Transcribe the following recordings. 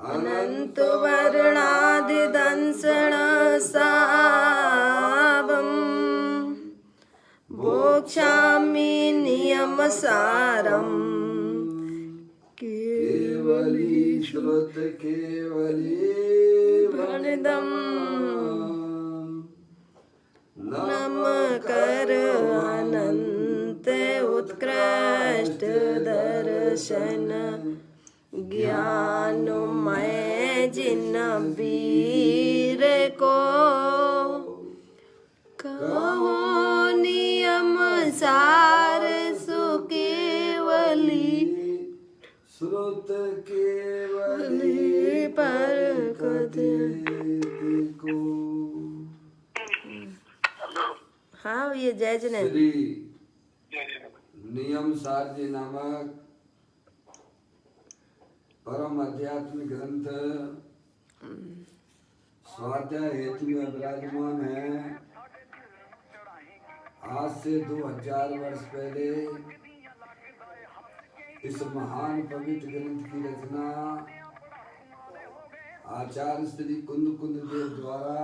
अनंत वर्णादिदंसण सावम् भोक्ष्यामि नियमसारम् केवली श्रुत केवली भणिदम् नम कर अनंत उत्कृष्ट दर्शन ज्ञानमय जिन वीर को कहो नियम सार सुकेवली श्रुत केवली पर कथे को। हाँ ये जैज ने श्री नियम सार जी नामक परम आध्यात्मिक ग्रंथ स्वाध्याय हेतु में विराजमान है। आज से 2000 वर्ष पहले इस महान पवित्र ग्रंथ की रचना आचार्य श्री कुंद देव द्वारा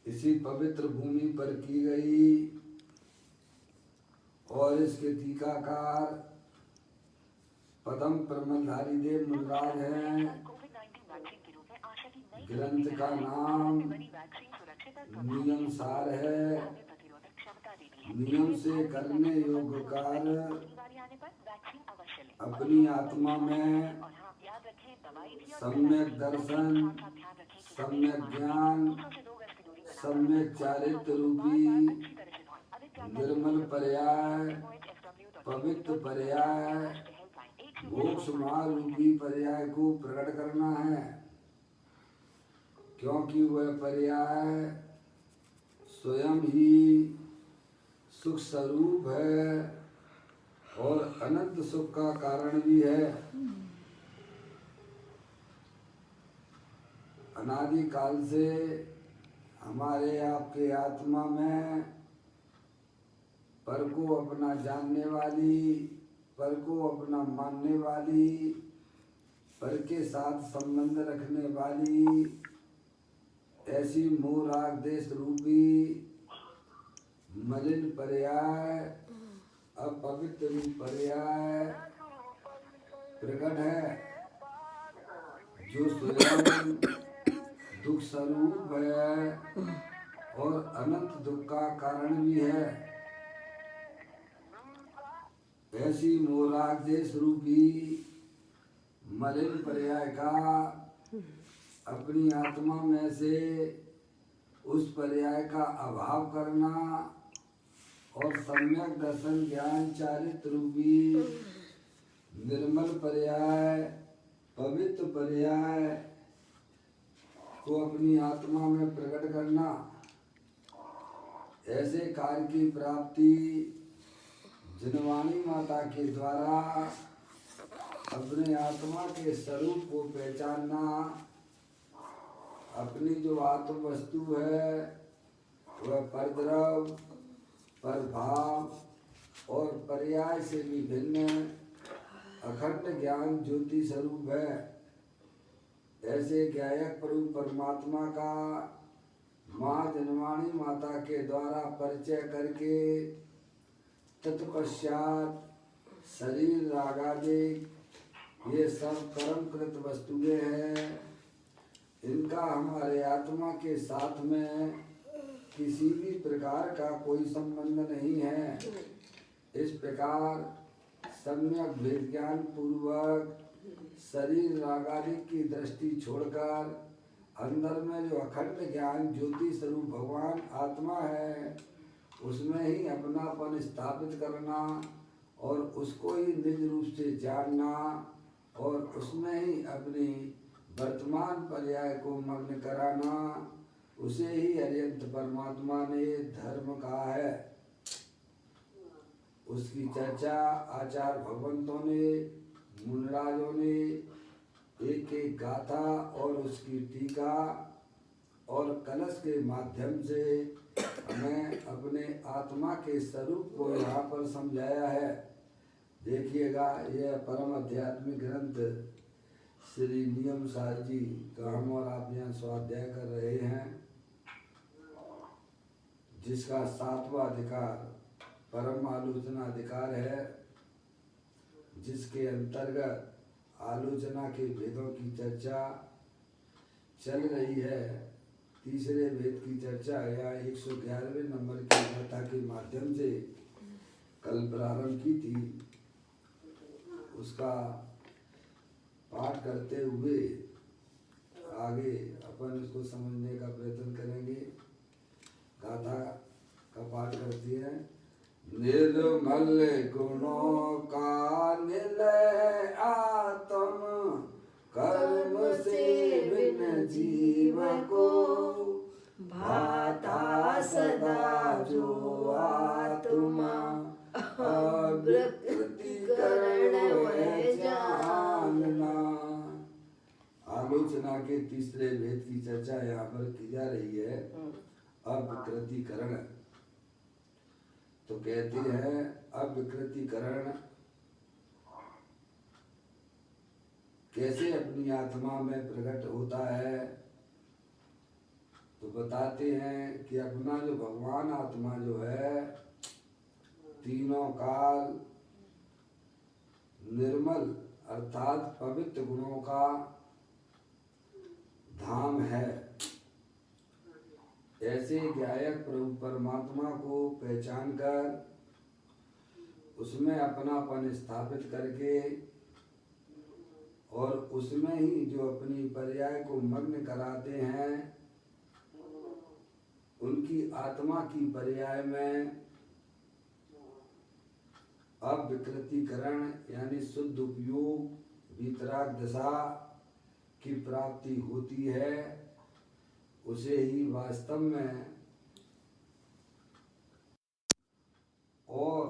इसी पवित्र भूमि पर की गई और इसके टीकाकार पदम प्रमलधारी देव मुनिराज हैं। ग्रंथ का नाम नियम सार है। नियम से करने योग्य कार्य अपनी आत्मा में सम्यक दर्शन, सम्यक ज्ञान, सम्यक चारित्र रूपी निर्मल पर्याय, पवित्र पर्याय, मोक्ष मार्ग रूपी पर्याय को प्रकट करना है। क्योंकि वह पर्याय स्वयं ही सुख स्वरूप है और अनंत सुख का कारण भी है। अनादि काल से हमारे आपके आत्मा में पर को अपना जानने वाली, पर को अपना मानने वाली, पर के साथ संबंध रखने वाली ऐसी मोह राग देश रूपी मलिन पर्याय, अपवित्र पर्याय प्रकट है, जो स्वयं दुख स्वरूप है और अनंत दुख का कारण भी है। ऐसी मोराग देश रूपी मलिन पर्याय का अपनी आत्मा में से उस पर्याय का अभाव करना और सम्यक दर्शन ज्ञान चारित्र रूपी निर्मल पर्याय, पवित्र पर्याय को अपनी आत्मा में प्रकट करना, ऐसे कार्य की प्राप्ति जिनवाणी माता के द्वारा अपने आत्मा के स्वरूप को पहचानना, अपनी जो आत्म वस्तु है वह परद्रव, परभाव और पर्याय से भी भिन्न अखंड ज्ञान ज्योति स्वरूप है। ऐसे ज्ञायक प्रभु परमात्मा का माँ जनवाणी माता के द्वारा परिचय करके तत्पश्चात शरीर रागादि ये सब कर्मकृत वस्तुएं हैं। इनका हमारे आत्मा के साथ में किसी भी प्रकार का कोई संबंध नहीं है। इस प्रकार सम्यक विज्ञान पूर्वक शरीर रागादि की दृष्टि छोड़कर अंदर में जो अखंड ज्ञान ज्योति स्वरूप भगवान आत्मा है उसमें ही अपनापन स्थापित करना और उसको ही निज रूप से जानना और उसमें ही अपनी वर्तमान पर्याय को मग्न कराना, उसे ही अरिहंत परमात्मा ने धर्म कहा है। उसकी चर्चा आचार्य भगवंतों ने, मुनिराजों ने एक एक गाथा और उसकी टीका और कलश के माध्यम से हमें अपने आत्मा के स्वरूप को यहाँ पर समझाया है। देखिएगा, यह परम आध्यात्मिक ग्रंथ श्री नियम सार जी का हम और आप यहाँ स्वाध्याय कर रहे हैं, जिसका 7वां अधिकार परम आलोचना अधिकार है, जिसके अंतर्गत आलोचना के भेदों की चर्चा चल रही है। तीसरे भेद की चर्चा या 111वें नंबर की कथा के माध्यम से कल प्रारंभ की थी, उसका पाठ करते हुए आगे अपन उसको समझने का प्रयत्न करेंगे। गाथा का पाठ करती है। निर्मल गुणों का निलय आत्म, कर्म से बिन जीव को भाता सदा जो आत्मा, अविकृति करण वह जानना। आलोचना के तीसरे भेद की चर्चा यहाँ पर की जा रही है, अविकृतिकरण। तो कहते हैं अविकृतिकरण कैसे अपनी आत्मा में प्रकट होता है। तो बताते हैं कि अपना जो भगवान आत्मा जो है, तीनों काल निर्मल अर्थात पवित्र गुणों का धाम है। ऐसे गायक प्रभु परमात्मा को पहचान कर उसमें अपनापन स्थापित करके और उसमें ही जो अपनी पर्याय को मग्न कराते हैं, उनकी आत्मा की पर्याय में अविकृतिकरण यानी शुद्ध उपयोग वीतराग दशा की प्राप्ति होती है। उसे ही वास्तव में और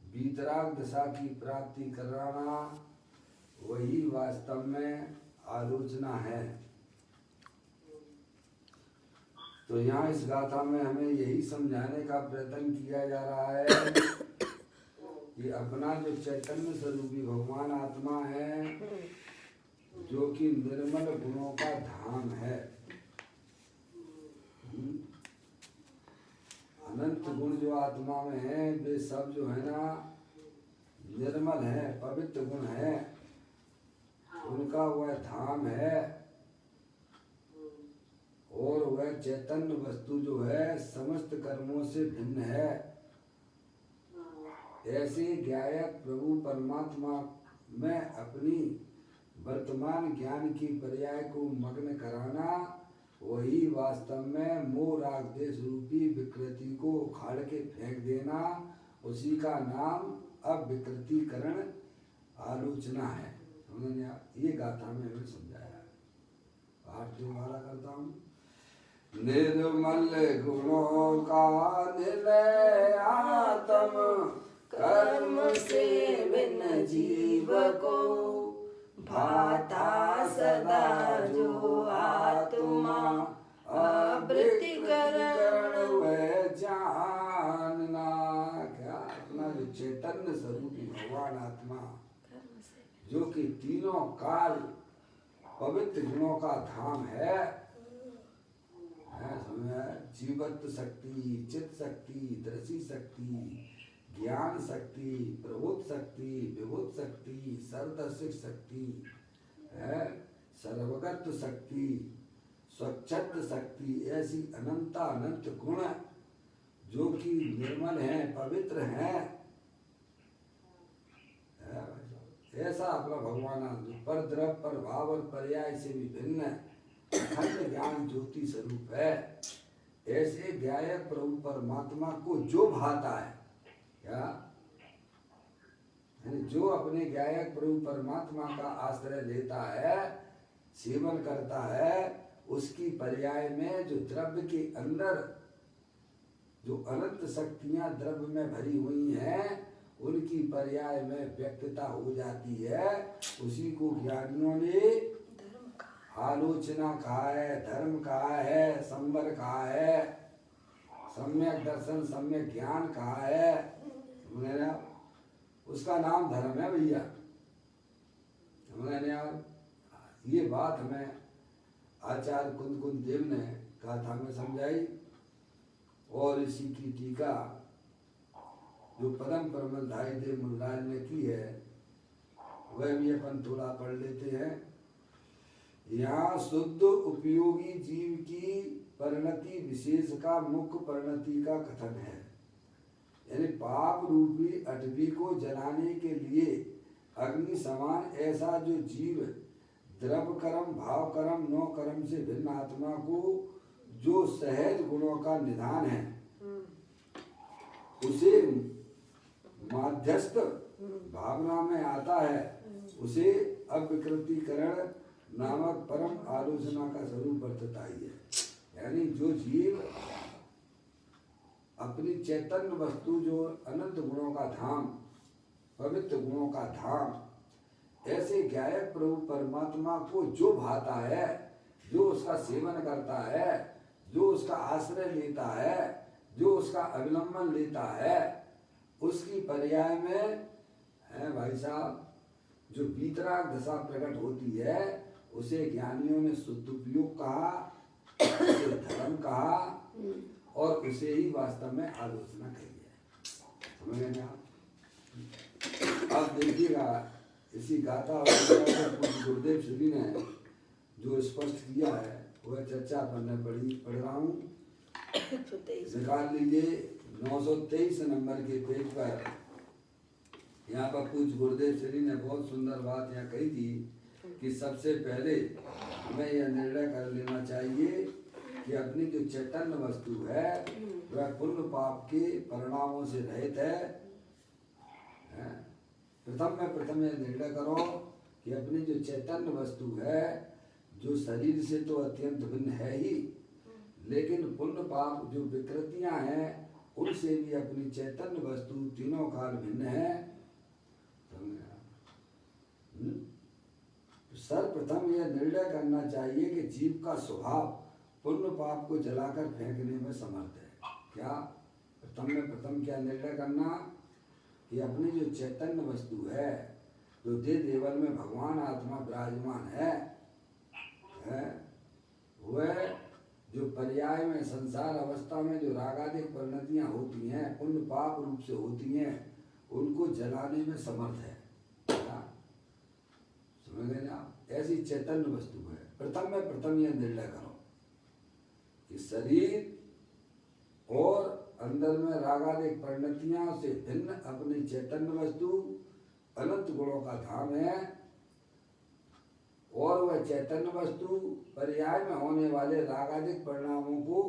वीतराग दशा की प्राप्ति कराना, वही वास्तव में आलोचना है। तो यहाँ इस गाथा में हमें यही समझाने का प्रयत्न किया जा रहा है कि अपना जो चैतन्य स्वरूपी भगवान आत्मा है, जो कि निर्मल गुणों का धाम है। अनंत गुण जो आत्मा में है, वे सब जो है ना निर्मल है, पवित्र गुण है, उनका वह धाम है। और वह चैतन्य वस्तु जो है समस्त कर्मों से भिन्न है। ऐसे गायक प्रभु परमात्मा में अपनी वर्तमान ज्ञान की पर्याय को मग्न कराना, वही वास्तव में मोह राग देश रूपी विकृति को उखाड़ के फेंक देना, उसी का नाम अविकृतिकरण आलोचना है। समझे? ये गाथा में हमें समझाया है। पाठ दोबारा करता हूँ। निर्मल गुणों का निलय आत्म, कर्म से बिन जीव को भाता सदा जो आत्मा, अविकृतिकरण वह जानना। क्या अपना जो चैतन्य स्वरूपी भगवान आत्मा, जो कि तीनों काल पवित्र गुणों का धाम है, जीवत्व शक्ति, चित्त शक्ति, दृष्टि शक्ति, ज्ञान शक्ति, प्रबोध शक्ति, विभुत शक्ति, सर्वदर्शिक शक्ति है, सर्वगत शक्ति, स्वच्छत्व शक्ति, ऐसी अनंता अनंत गुण जो कि निर्मल हैं, पवित्र हैं। ऐसा अपना भगवान पर द्रव, पर भाव और पर्याय से भी भिन्न अखंड ज्ञान ज्योति स्वरूप है। ऐसे गायक प्रभु परमात्मा को जो भाता है, क्या जो अपने गायक प्रभु परमात्मा का आश्रय लेता है, सेवन करता है, उसकी पर्याय में जो द्रव्य के अंदर जो अनंत शक्तियां द्रव्य में भरी हुई हैं, उनकी पर्याय में व्यक्तता हो जाती है। उसी को ज्ञानियों ने आलोचना कहा है, धर्म कहा है, संवर कहा है, सम्यक दर्शन, सम्यक ज्ञान कहा है। उसका नाम धर्म है भैया। समझ यार, ये बात हमें आचार्य कुंद देव ने कहा था, हमें समझाई। और इसी की टीका जो परम परमधारी देव मुनिराज ने की है वह भी अपन थोड़ा पढ़ लेते हैं। यहाँ शुद्ध उपयोगी जीव की परिणति विशेष का मुख्य परिणति का कथन है। यानी पाप रूपी अटवी को जलाने के लिए अग्नि समान ऐसा जो जीव द्रव्य कर्म भाव कर्म नौ कर्म से भिन्न आत्मा को जो सहज गुणों का निधान है उसे माध्यस्थ भावना में आता है, उसे अविकृतिकरण नामक परम आलोचना का स्वरूप वर्तता ही है। यानी जो जीव अपनी चैतन्य वस्तु जो अनंत गुणों का धाम, पवित्र गुणों का धाम, ऐसे गायक प्रभु परमात्मा को जो भाता है, जो उसका सेवन करता है, जो उसका आश्रय लेता है, जो उसका अवलंबन लेता है, उसकी पर्याय में है भाई साहब जो वीतराग दशा प्रकट होती है उसे ज्ञानियों ने शुद्ध उपयोग कहा, उसे धर्म कहा और उसे ही वास्तव में आलोचना कही है। समझ गए आप? अब देखिएगा इसी गाथा गुरुदेव श्री ने जो स्पष्ट किया है वह चर्चा पढ़ रहा हूँ। निकाल लीजिए 923 नंबर के पेज पर। यहाँ पर पूज्य गुरुदेव श्री ने बहुत सुंदर बात यहाँ कही थी कि सबसे पहले हमें यह निर्णय कर लेना चाहिए कि अपनी जो चैतन्य वस्तु है वह पुण्य पाप के परिणामों से रहित है। प्रथम यह निर्णय करो कि अपनी जो चैतन्य वस्तु है जो शरीर से तो अत्यंत भिन्न है ही, लेकिन पुण्य पाप जो विकृतियां हैं उनसे भी अपनी चैतन्य वस्तु तीनों काल भिन्न है। सर्वप्रथम यह निर्णय करना चाहिए कि जीव का स्वभाव पुण्य पाप को जलाकर फेंकने में समर्थ है। क्या प्रथम क्या निर्णय करना कि अपनी जो चैतन्य वस्तु है जो देह देवन में भगवान आत्मा विराजमान है वह जो पर्याय में संसार अवस्था में जो रागादिक परिणतियां होती हैं पुण्य पाप रूप से होती हैं उनको जलाने में समर्थ है। समझ गए ना? ऐसी चैतन्य वस्तु है। प्रथम यह निर्णय करो कि शरीर और अंदर में रागादिक परिणतियां से भिन्न अपनी चैतन्य वस्तु अनंत गुणों का धाम है और वह चैतन्य वस्तु पर्याय में होने वाले रागादिक परिणामों को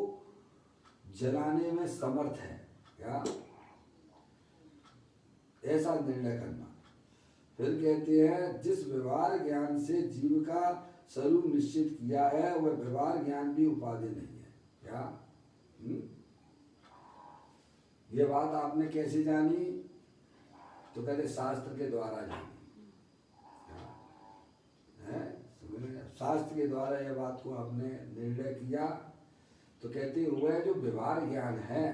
जलाने में समर्थ है। क्या ऐसा निर्णय करना। फिर कहते हैं जिस व्यवहार ज्ञान से जीव का स्वरूप निश्चित किया है वह व्यवहार ज्ञान भी उपाधि नहीं है। क्या ये बात आपने कैसे जानी? तो कहते शास्त्र के द्वारा जानी है। शास्त्र के द्वारा यह बात को आपने निर्णय किया। तो कहते वह जो व्यवहार ज्ञान है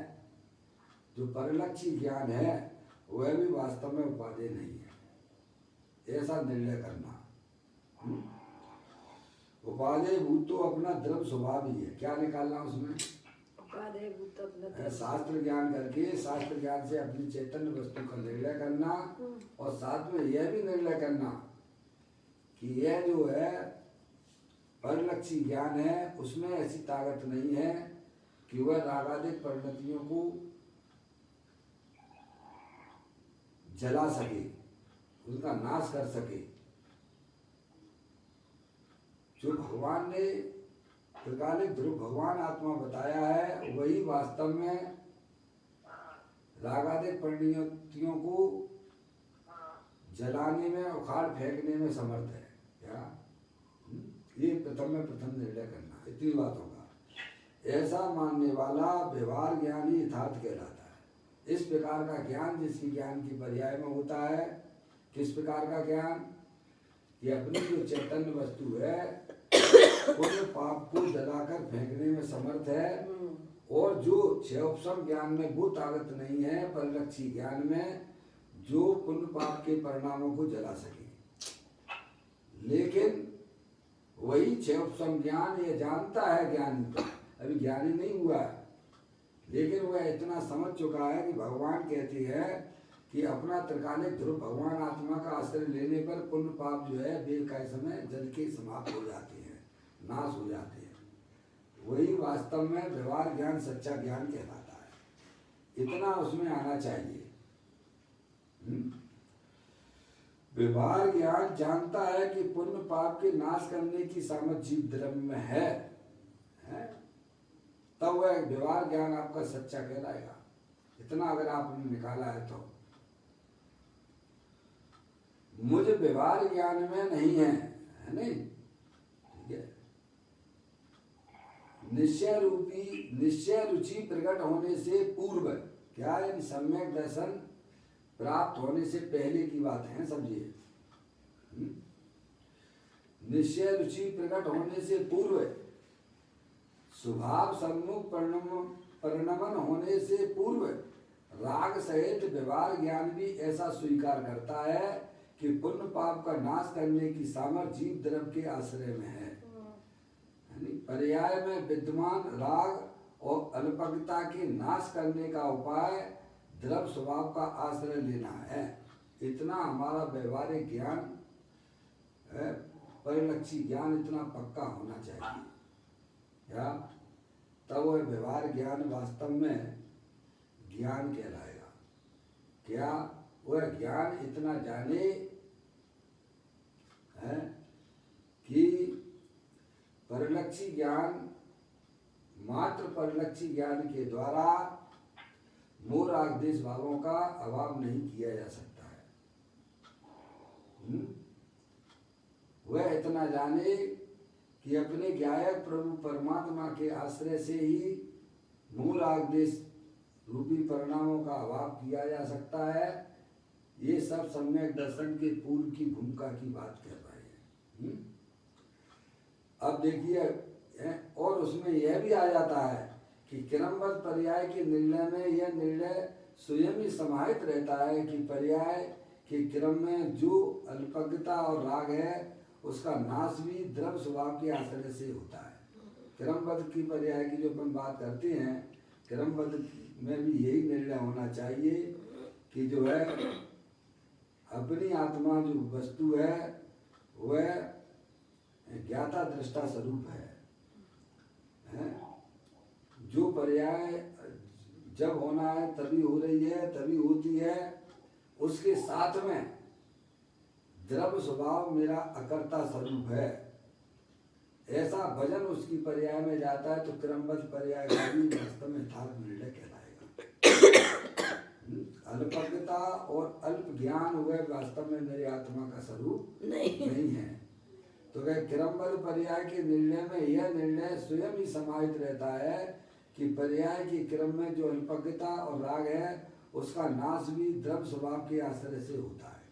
जो परिलक्षी ज्ञान है वह भी वास्तव में उपादेय नहीं है। ऐसा निर्णय करना। उपादेय भूत तो अपना द्रव्य स्वभाव ही है। क्या निकालना उसमें? शास्त्र ज्ञान करके शास्त्र ज्ञान से अपनी चैतन्य वस्तु का निर्णय करना और साथ में यह भी निर्णय करना कि यह जो है परिलक्षी ज्ञान है उसमें ऐसी ताकत नहीं है कि वह रागादिक परिणतियों को जला सके, उनका नाश कर सके। जो भगवान ने त्रिकालिक ध्रुव भगवान आत्मा बताया है वही वास्तव में रागादिक परिणतियों को जलाने में उखाड़ फेंकने में समर्थ है। क्या ये प्रथम निर्णय करना। इतनी बात होगा। ऐसा मानने वाला व्यवहार ज्ञानी यथार्थ कहलाता है। इस प्रकार का ज्ञान जिसकी ज्ञान की पर्याय में होता है। किस प्रकार का ज्ञान? कि अपनी जो चैतन्य वस्तु है पुण्य पाप को जलाकर फेंकने में समर्थ है और जो क्षयोपशम ज्ञान में वो ताकत नहीं है परिलक्षी ज्ञान में जो पुण्य पाप के परिणामों को जला सके। लेकिन वही क्षेम ज्ञान ये जानता है, ज्ञानी तो अभी ज्ञानी नहीं हुआ है, लेकिन वह इतना समझ चुका है कि भगवान कहती है कि अपना त्रिकालिक ध्रुव भगवान आत्मा का आश्रय लेने पर पुण्य पाप जो है वेग का समय जल के समाप्त हो जाते हैं, नाश हो जाते हैं। वही वास्तव में व्यवहार ज्ञान सच्चा ज्ञान कहलाता है। इतना उसमें आना चाहिए। व्यवहार ज्ञान जानता है कि पुण्य पाप के नाश करने की सामर्थ्य जीव धर्म में है? तब वह व्यवहार ज्ञान आपका सच्चा कहलाएगा। इतना अगर आपने निकाला है तो। मुझे व्यवहार ज्ञान में नहीं है नहीं, ठीक है। निश्चय रुचि प्रकट होने से पूर्व, क्या है, सम्यक दर्शन प्राप्त होने से पहले की बात है, समझिए। निश्चय रुचि प्रकट होने से पूर्व स्वभाव सम्मुख परिणमन होने से पूर्व राग सहित व्यवहार ज्ञान भी ऐसा स्वीकार करता है कि पुण्य पाप का नाश करने की सामर्थ्य जीव धर्म के आश्रय में है। पर्याय में विद्यमान राग और अल्पज्ञता के नाश करने का उपाय द्रव्य स्वभाव का आश्रय लेना है। इतना हमारा व्यवहारिक ज्ञान, परिलक्षी ज्ञान इतना पक्का होना चाहिए, क्या? तब वह व्यवहार ज्ञान वास्तव में ज्ञान कहलाएगा। क्या वह ज्ञान इतना जाने है कि परिलक्षी ज्ञान, मात्र परिलक्षी ज्ञान के द्वारा मोह राग द्वेष भावों का अभाव नहीं किया जा सकता है। वह इतना जाने कि अपने ज्ञायक प्रभु परमात्मा के आश्रय से ही मोह राग द्वेष रूपी परिणामों का अभाव किया जा सकता है। ये सब सम्यक दर्शन के पूर्व की भूमिका की बात कर रहे हैं। अब देखिए, और उसमें यह भी आ जाता है कि क्रमबद्ध पर्याय के निर्णय में यह निर्णय स्वयं ही समाहित रहता है कि पर्याय के क्रम में जो अल्पज्ञता और राग है उसका नाश भी द्रव्य स्वभाव के आश्रय से होता है। क्रमबद्ध की पर्याय की जो अपन बात करते हैं, क्रमबद्ध में भी यही निर्णय होना चाहिए कि जो है अपनी आत्मा जो वस्तु है वह ज्ञाता दृष्टा स्वरूप है। जो पर्याय जब होना है तभी हो रही है, तभी होती है। उसके साथ में द्रव्य स्वभाव मेरा अकर्ता स्वरूप है, ऐसा भजन उसकी पर्याय में जाता है तो क्रमबद्ध पर्याय का भी वास्तव में यथार्थ निर्णय कहलाएगा। अल्पज्ञता और अल्प ज्ञान वह वास्तव में मेरी आत्मा का स्वरूप नहीं है। तो वह क्रमबद्ध पर्याय के निर्णय में यह निर्णय स्वयं ही समाहित रहता है कि पर्याय के क्रम में जो अल्पज्ञता और राग है उसका नाश भी द्रव्य स्वभाव के आश्रय से होता है।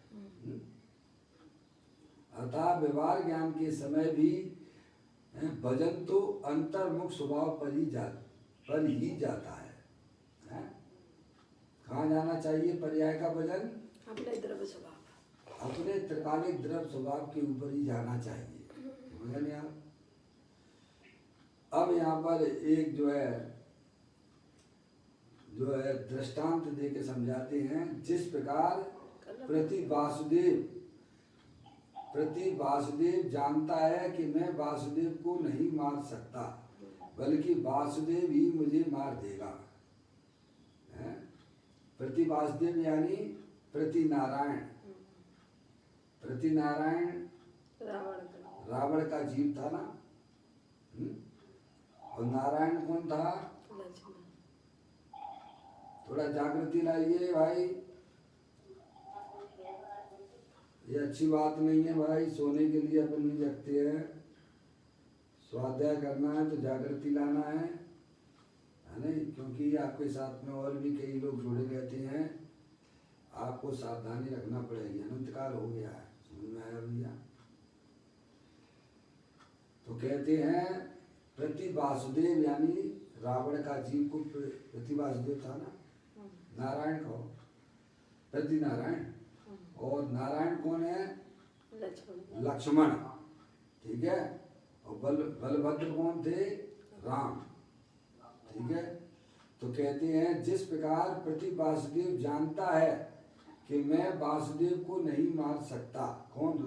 अतः व्यवहार ज्ञान के समय भी भजन तो अंतर्मुख स्वभाव पर ही जाता है। कहाँ जाना चाहिए पर्याय का भजन? अपने द्रव्य स्वभाव, अपने त्रिकालिक द्रव्य स्वभाव के ऊपर ही जाना चाहिए। अब यहाँ पर एक जो है दृष्टांत दे के समझाते हैं। जिस प्रकार प्रति वासुदेव जानता है कि मैं वासुदेव को नहीं मार सकता, बल्कि वासुदेव ही मुझे मार देगा। प्रति वासुदेव यानी प्रति नारायण। प्रति नारायण रावण का जीव था ना, और नारायण कौन था? थोड़ा जागृति लाइए भाई, ये अच्छी बात नहीं है भाई। सोने के लिए अपन नहीं जगते हैं, स्वाध्याय करना है तो जागृति लाना है नहीं? क्योंकि आपके साथ में और भी कई लोग जुड़े रहते हैं, आपको सावधानी रखना पड़ेगी। अनंतकाल हो गया है, समझ में आया भैया? तो कहते हैं प्रति वासुदेव यानी रावण का जीव को प्रति वासुदेव था ना, नारायण को। प्रति नारायण। और नारायण कौन है? लक्ष्मण। लक्ष्मण, ठीक है। और बलभद्र कौन थे? राम, ठीक है। तो कहते हैं जिस प्रकार प्रति वासुदेव जानता है कि मैं वासुदेव को नहीं मार सकता। कौन?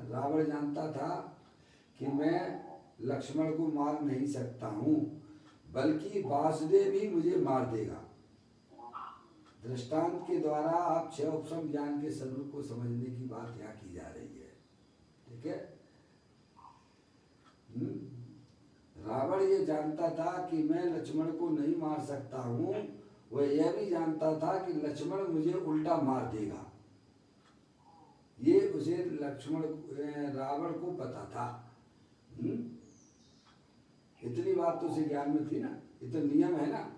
रावण जानता था कि मैं लक्ष्मण को मार नहीं सकता हूँ, बल्कि वासुदेव ही मुझे मार देगा। दृष्टांत के द्वारा आप 6 उपशम ज्ञान के स्वरूप को समझने की बात यहाँ की जा रही है, ठीक है। रावण ये जानता था कि मैं लक्ष्मण को नहीं मार सकता हूँ, वह यह भी जानता था कि लक्ष्मण मुझे उल्टा मार देगा। ये उसे रावण को पता था। इतनी बात तो उसे ज्ञान में थी ना। ये तो नियम है ना,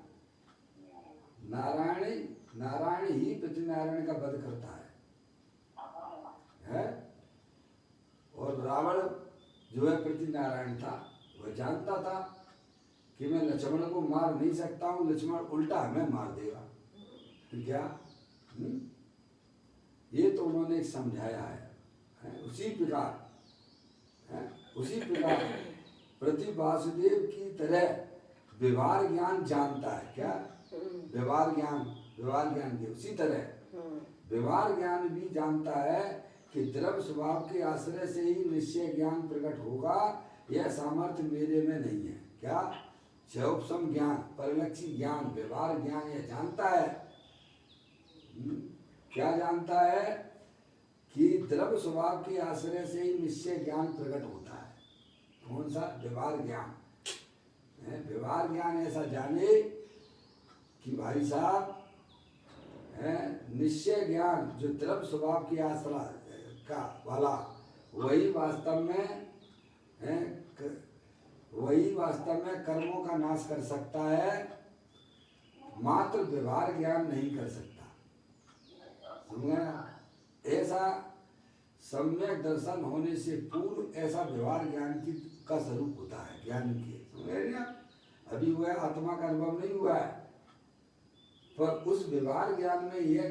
नारायण ही पृथ्वीनारायण का वध करता है? और रावण जो है पृथ्वीनारायण था, वह जानता था कि मैं लक्ष्मण को मार नहीं सकता हूँ, लक्ष्मण उल्टा हमें मार देगा। तो क्या ये तो उन्होंने समझाया है? उसी प्रकार प्रति वासुदेव की तरह व्यवहार ज्ञान जानता है। क्या? व्यवहार ज्ञान के उसी तरह व्यवहार ज्ञान भी जानता है कि द्रव्य स्वभाव के आश्रय से ही निश्चय ज्ञान प्रकट होगा। यह सामर्थ्य मेरे में नहीं है। क्या? उपशम ज्ञान, परिलक्षी ज्ञान, व्यवहार ज्ञान यह जानता है। क्या जानता है? कि द्रव्य स्वभाव के आश्रय से ही निश्चय ज्ञान प्रकट होता है। कौन सा? व्यवहार ज्ञान। व्यवहार ज्ञान ऐसा जाने कि भाई साहब निश्चय ज्ञान जो द्रव्य स्वभाव के आश्रय का वाला, वही वास्तव में कर्मों का नाश कर सकता है, मात्र व्यवहार ज्ञान नहीं कर सकता। ऐसा सम्यक दर्शन होने से पूर्व ऐसा व्यवहार ज्ञान का स्वरूप होता है ज्ञान के। अभी हुआ आत्मा का अनुभव नहीं हुआ है, पर उस व्यवहार ज्ञान में यह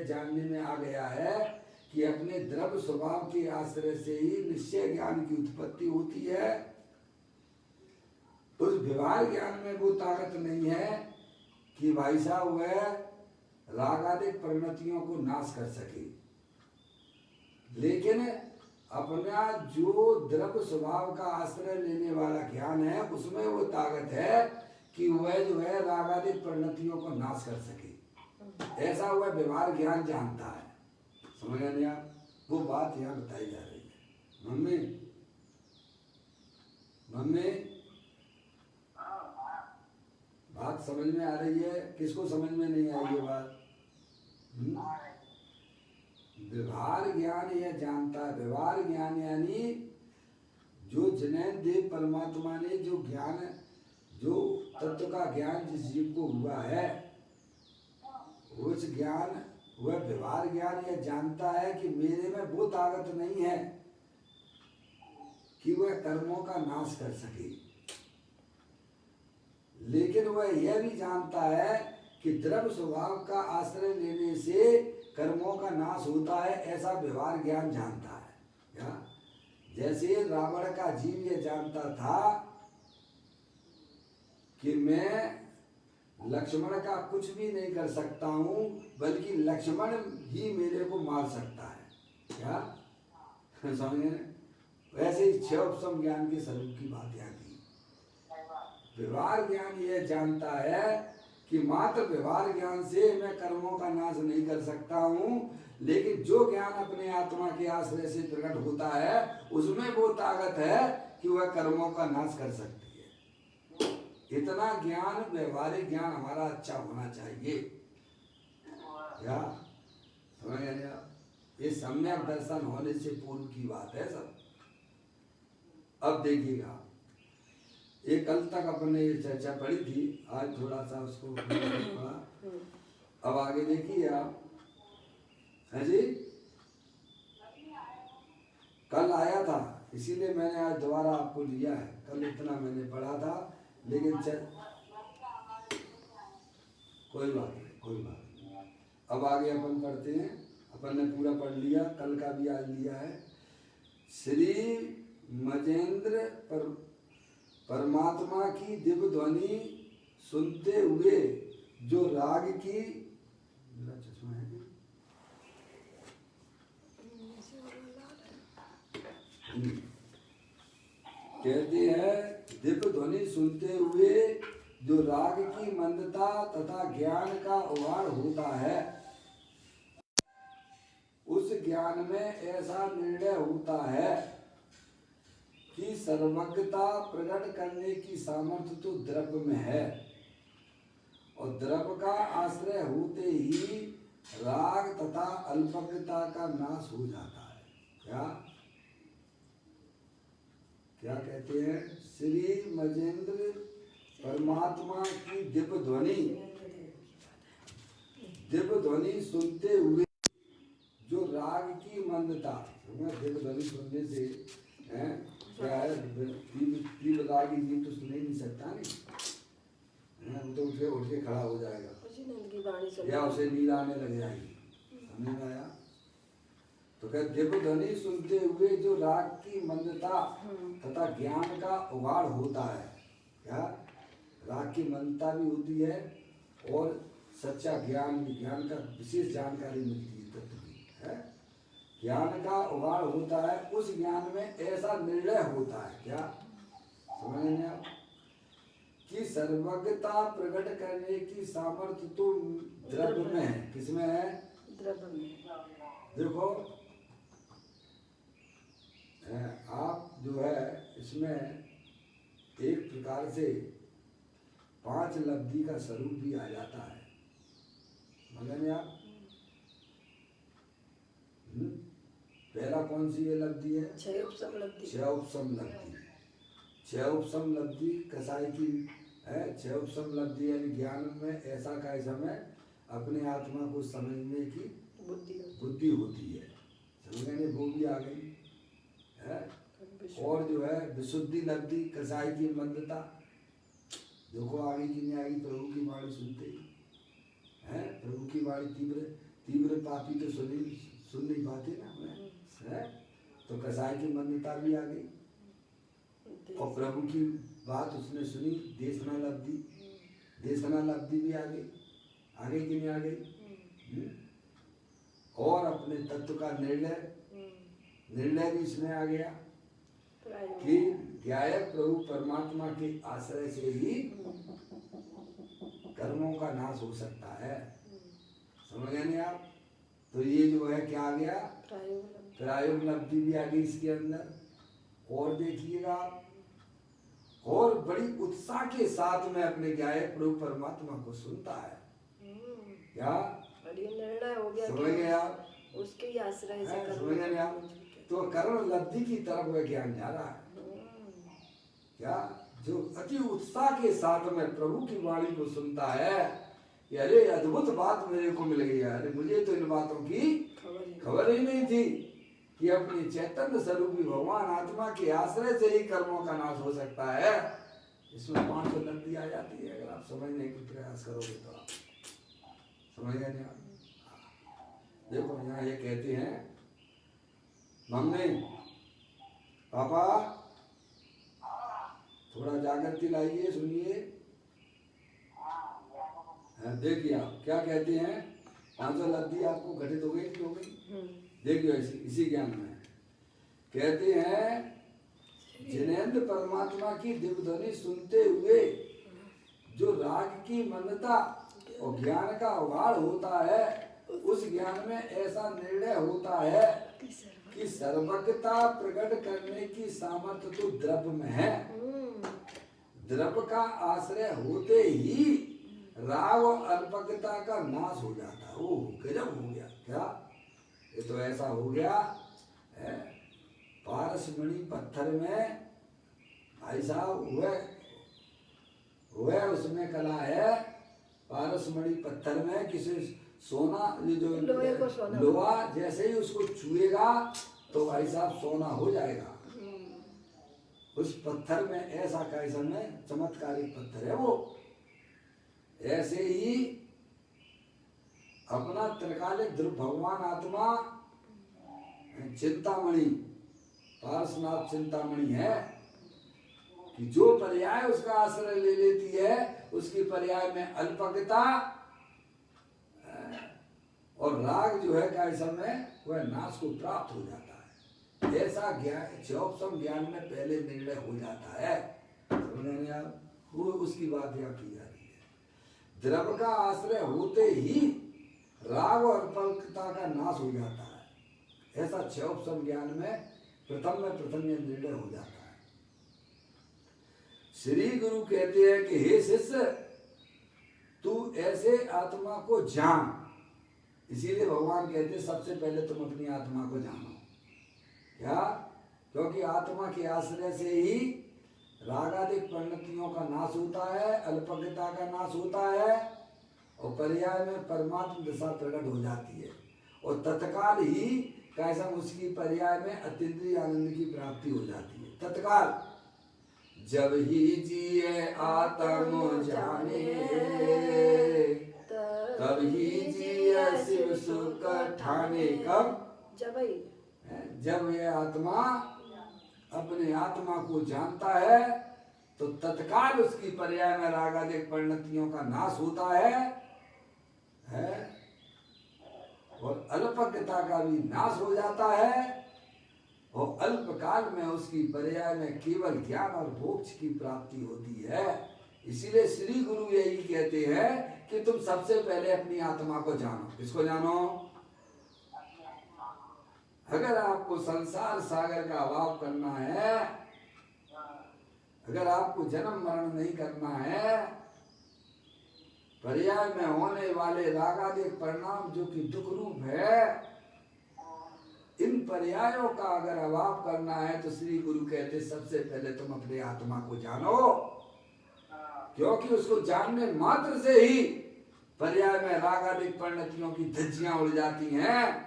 जानने में आ गया है कि अपने द्रव्य स्वभाव के आश्रय से ही निश्चय ज्ञान की उत्पत्ति होती है। उस व्यवहार ज्ञान में वो ताकत नहीं है कि भाई साहब वह रागादिक परिणतियों को नाश कर सके, लेकिन अपना जो द्रव्य स्वभाव का आश्रय लेने वाला ज्ञान है उसमें वो ताकत है कि वह जो है रागादिक परिणतियों को नाश कर सके। ऐसा वह व्यवहार ज्ञान जानता है। समझ गए आप? वो बात यहाँ बताई जा रही है। मम्मी बात समझ में आ रही है? किसको समझ में नहीं आई ये बात? व्यवहार ज्ञान यह जानता है। व्यवहार ज्ञान यानी जो जैन देव परमात्मा ने जो ज्ञान, जो तत्व का ज्ञान जिस जीव को हुआ है, उस ज्ञान, वह व्यवहार ज्ञान यह जानता है कि मेरे में वो ताकत नहीं है कि वह कर्मों का नाश कर सके, लेकिन वह यह भी जानता है कि द्रव्य स्वभाव का आश्रय लेने से कर्मों का नाश होता है। ऐसा व्यवहार ज्ञान जानता है। क्या? जैसे रावण का जीव यह जानता था कि मैं लक्ष्मण का कुछ भी नहीं कर सकता हूँ, बल्कि लक्ष्मण ही मेरे को मार सकता है। क्या समझे? वैसे ही 6 उपशम ज्ञान के स्वरूप की बात यहाँ की। व्यवहार ज्ञान यह जानता है कि मात्र व्यवहार ज्ञान से मैं कर्मों का नाश नहीं कर सकता हूँ, लेकिन जो ज्ञान अपने आत्मा के आश्रय से प्रकट होता है उसमें वो ताकत है कि वह कर्मों का नाश कर सकती है। इतना ज्ञान, व्यवहारिक ज्ञान हमारा अच्छा होना चाहिए। क्या समझ गए आप? ये सम्यक दर्शन होने से पूर्व की बात है सब। अब देखिएगा, ये कल तक अपने ये चर्चा पढ़ी थी, आज थोड़ा सा उसको पढ़ा। अब आगे देखिए आप। है जी? कल आया था, इसीलिए मैंने आज दोबारा आपको लिया है। कल इतना मैंने पढ़ा था, लेकिन कोई बात नहीं। अब आगे अपन पढ़ते हैं। अपन ने पूरा पढ़ लिया, कल का भी आज लिया है। श्री मजेंद्र परमात्मा की दिव्य ध्वनि सुनते हुए जो राग की, मेरा चश्मा है कहते हैं, दिव्य ध्वनि सुनते हुए जो राग की मंदता तथा ज्ञान का उभार होता है, उस ज्ञान में ऐसा निर्णय होता है कि सर्वज्ञता प्रकट करने की सामर्थ्य तो द्रव्य में है, और द्रव्य का आश्रय होते ही राग तथा अल्पज्ञता का नाश हो जाता है। क्या क्या कहते हैं? श्री मजेंद्र परमात्मा की दिव्य ध्वनि सुनते हुए जो राग की मंदता, दिव्य ध्वनि सुनने से है क्या है, तीव्र रागी जी तो सुन ही नहीं सकता, नहीं वो तो उठ के खड़ा हो जाएगा या उसे नींद आने लग जाएगी। समझ में आया? तो क्या दिव्य ध्वनि सुनते हुए जो राग की मंदता तथा ज्ञान का उभार होता है, क्या राग की मंदता भी होती है और सच्चा ज्ञान भी, ज्ञान का विशेष जानकारी मिलती है, तत्व की है, ज्ञान का उभार होता है। उस ज्ञान में ऐसा निर्णय होता है, क्या समझ में आप, कि सर्वज्ञता प्रकट करने की सामर्थ्य तो द्रव्य में है। किसमें है? द्रव्य में। देखो आप जो है इसमें एक प्रकार से 5 लब्धि का स्वरूप भी आ जाता है, समझ आप? पहला कौन सी ये लब्धि है? 6 उपसम लब्धि। 6 उपसम लब्धि। 6 उपसम लब्धि कसाई की है। 6 उपसम लब्धि यानी ज्ञान में ऐसा का समय अपने आत्मा को समझने की बुद्धि होती है, समझने वो भी आ गई है। और जो है विशुद्धि लब्धि कसाई की मंदता, देखो आगे की नहीं आएगी, प्रभु की वाणी सुनते ही है। प्रभु की वाणी तीव्र पापी तो सुन नहीं पाते ना हमें, है तो कसाई की मंदता भी आ गई। और प्रभु की बात उसने सुनी, देशना लब्धि भी आ गई, आगे की नहीं आ गई। और अपने तत्व का निर्णय भी इसमें आ गया कि ज्ञायक प्रभु परमात्मा के आश्रय से ही कर्मों का नाश हो सकता है, समझ गए नहीं आप? तो ये जो है क्या आ गया? प्रायोग लब्धि भी आ गई इसके अंदर। और देखिएगा, और बड़ी उत्साह के साथ में अपने ज्ञायक प्रभु परमात्मा को सुनता है, क्या निर्णय हो गया, समझ गए आप? उसके ही आश्रय से समझ गए आप? तो कर्म लब्धि की तरफ वह ज्ञान जा रहा है, क्या जो अति उत्साह के साथ में प्रभु की वाणी को सुनता है कि अरे अद्भुत बात मेरे को मिल गई है, अरे मुझे तो इन बातों की खबर ही नहीं थी कि अपनी चैतन्य स्वरूपी भगवान आत्मा के आश्रय से ही कर्मों का नाश हो सकता है। इसमें 5 लब्धि आ जाती है, अगर आप समझने की प्रयास करोगे तो आप समझ गए नहीं आप? देखो यहाँ ये कहते हैं, मम्मी पापा थोड़ा जागृति लाइए, सुनिए। देखिए आप क्या कहते हैं, 500 लब्धि आपको घटित हो गई कि हो गई? देखिए इसी ज्ञान में कहते हैं, जिनेंद्र परमात्मा की दिव्य ध्वनि सुनते हुए जो राग की मंदता और ज्ञान का उभार होता है, उस ज्ञान में ऐसा निर्णय होता है कि सर्वज्ञता प्रकट करने की सामर्थ्य तो द्रव्य में है, द्रव्य का आश्रय होते ही राग और अल्पज्ञता का नाश हो जाता है। वो गजब हो गया, क्या ये तो ऐसा हो गया है। पारसमणि पत्थर में भाई साहब वह उसमें कला है, पारसमणि पत्थर में किसी सोना, ये जो लोहा जैसे ही उसको छुएगा तो भाई साहब सोना हो जाएगा। उस पत्थर में ऐसा कैसा में चमत्कारिक पत्थर है वो। ऐसे ही अपना त्रिकालिक ध्रुव भगवान आत्मा चिंतामणि, पार्श्वनाथ चिंतामणि है कि जो पर्याय उसका आश्रय ले लेती है उसकी पर्याय में अल्पज्ञता और राग जो है कैसन में वह नाश को प्राप्त हो जाता है। ऐसा ज्ञान चौपसम ज्ञान में पहले निर्णय हो जाता है। समझ आप, वो उसकी बात यहाँ की जा रही है। द्रव्य का आश्रय होते ही राग और अल्पज्ञता का नाश हो जाता है। ऐसा चौपसम ज्ञान में प्रथम यह निर्णय हो जाता है। श्री गुरु कहते हैं कि हे शिष्य, तू ऐसे आत्मा को जान। इसीलिए भगवान कहते हैं सबसे पहले तुम अपनी आत्मा को जानो। क्या? क्योंकि आत्मा के आश्रय से ही रागादिक परिणतियों का नाश होता है, अल्पज्ञता का नाश होता है और पर्याय में परमात्म दशा प्रकट हो जाती है और तत्काल ही कैसा उसकी पर्याय में अतीन्द्रिय आनंद की प्राप्ति हो जाती है। तत्काल जब ही जिए आत्म जाने, तब ही जिए शिव सुख ठाने। कब? जब यह आत्मा अपने आत्मा को जानता है तो तत्काल उसकी पर्याय में रागादिक परिणतियों का नाश होता है और अल्पज्ञता का भी नाश हो जाता है और अल्पकाल में उसकी पर्याय में केवल ज्ञान और मोक्ष की प्राप्ति होती है। इसीलिए श्री गुरु यही कहते हैं कि तुम सबसे पहले अपनी आत्मा को जानो। किसको जानो? अगर आपको संसार सागर का अभाव करना है, अगर आपको जन्म मरण नहीं करना है, पर्याय में होने वाले रागादिक परिणाम जो कि दुख रूप है, इन पर्यायों का अगर अभाव करना है तो श्री गुरु कहते सबसे पहले तुम अपने आत्मा को जानो, क्योंकि उसको जानने मात्र से ही पर्याय में रागादिक परिणतियों की धज्जियां उड़ जाती हैं,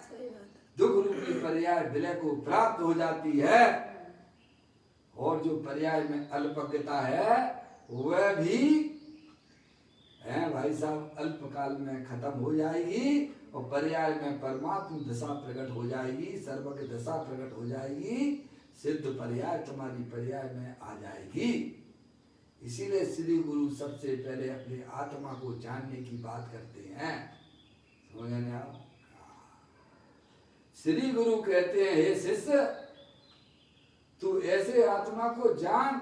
दुख रूपी पर्याय विलय को प्राप्त हो जाती है और जो पर्याय में अल्पज्ञता है वह भी है भाई साहब अल्पकाल में खत्म हो जाएगी और पर्याय में परमात्म दशा प्रकट हो जाएगी, सर्वज्ञ दशा प्रकट हो जाएगी, सिद्ध पर्याय तुम्हारी पर्याय में आ जाएगी। इसीलिए श्री गुरु सबसे पहले अपने आत्मा को जानने की बात करते हैं। समझ गए आप? श्री गुरु कहते हैं हे शिष्य, तू ऐसे आत्मा को जान।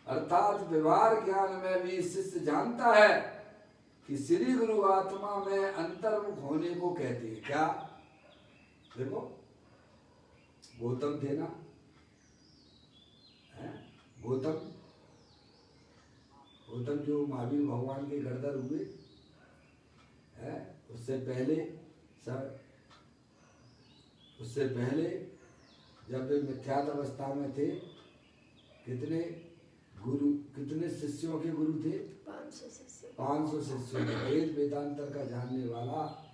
अर्थात व्यवहार ज्ञान में भी शिष्य जानता है कि श्री गुरु आत्मा में अंतर्मुख होने को कहते हैं। क्या? देखो गौतम थे ना, गौतम जो महावीर भगवान के गर्दर हुए है, उससे पहले जब वे मिथ्यात अवस्था में थे, कितने शिष्यों के गुरु थे? 500 शिष्यों के। वेद वेदांतर का जानने वाला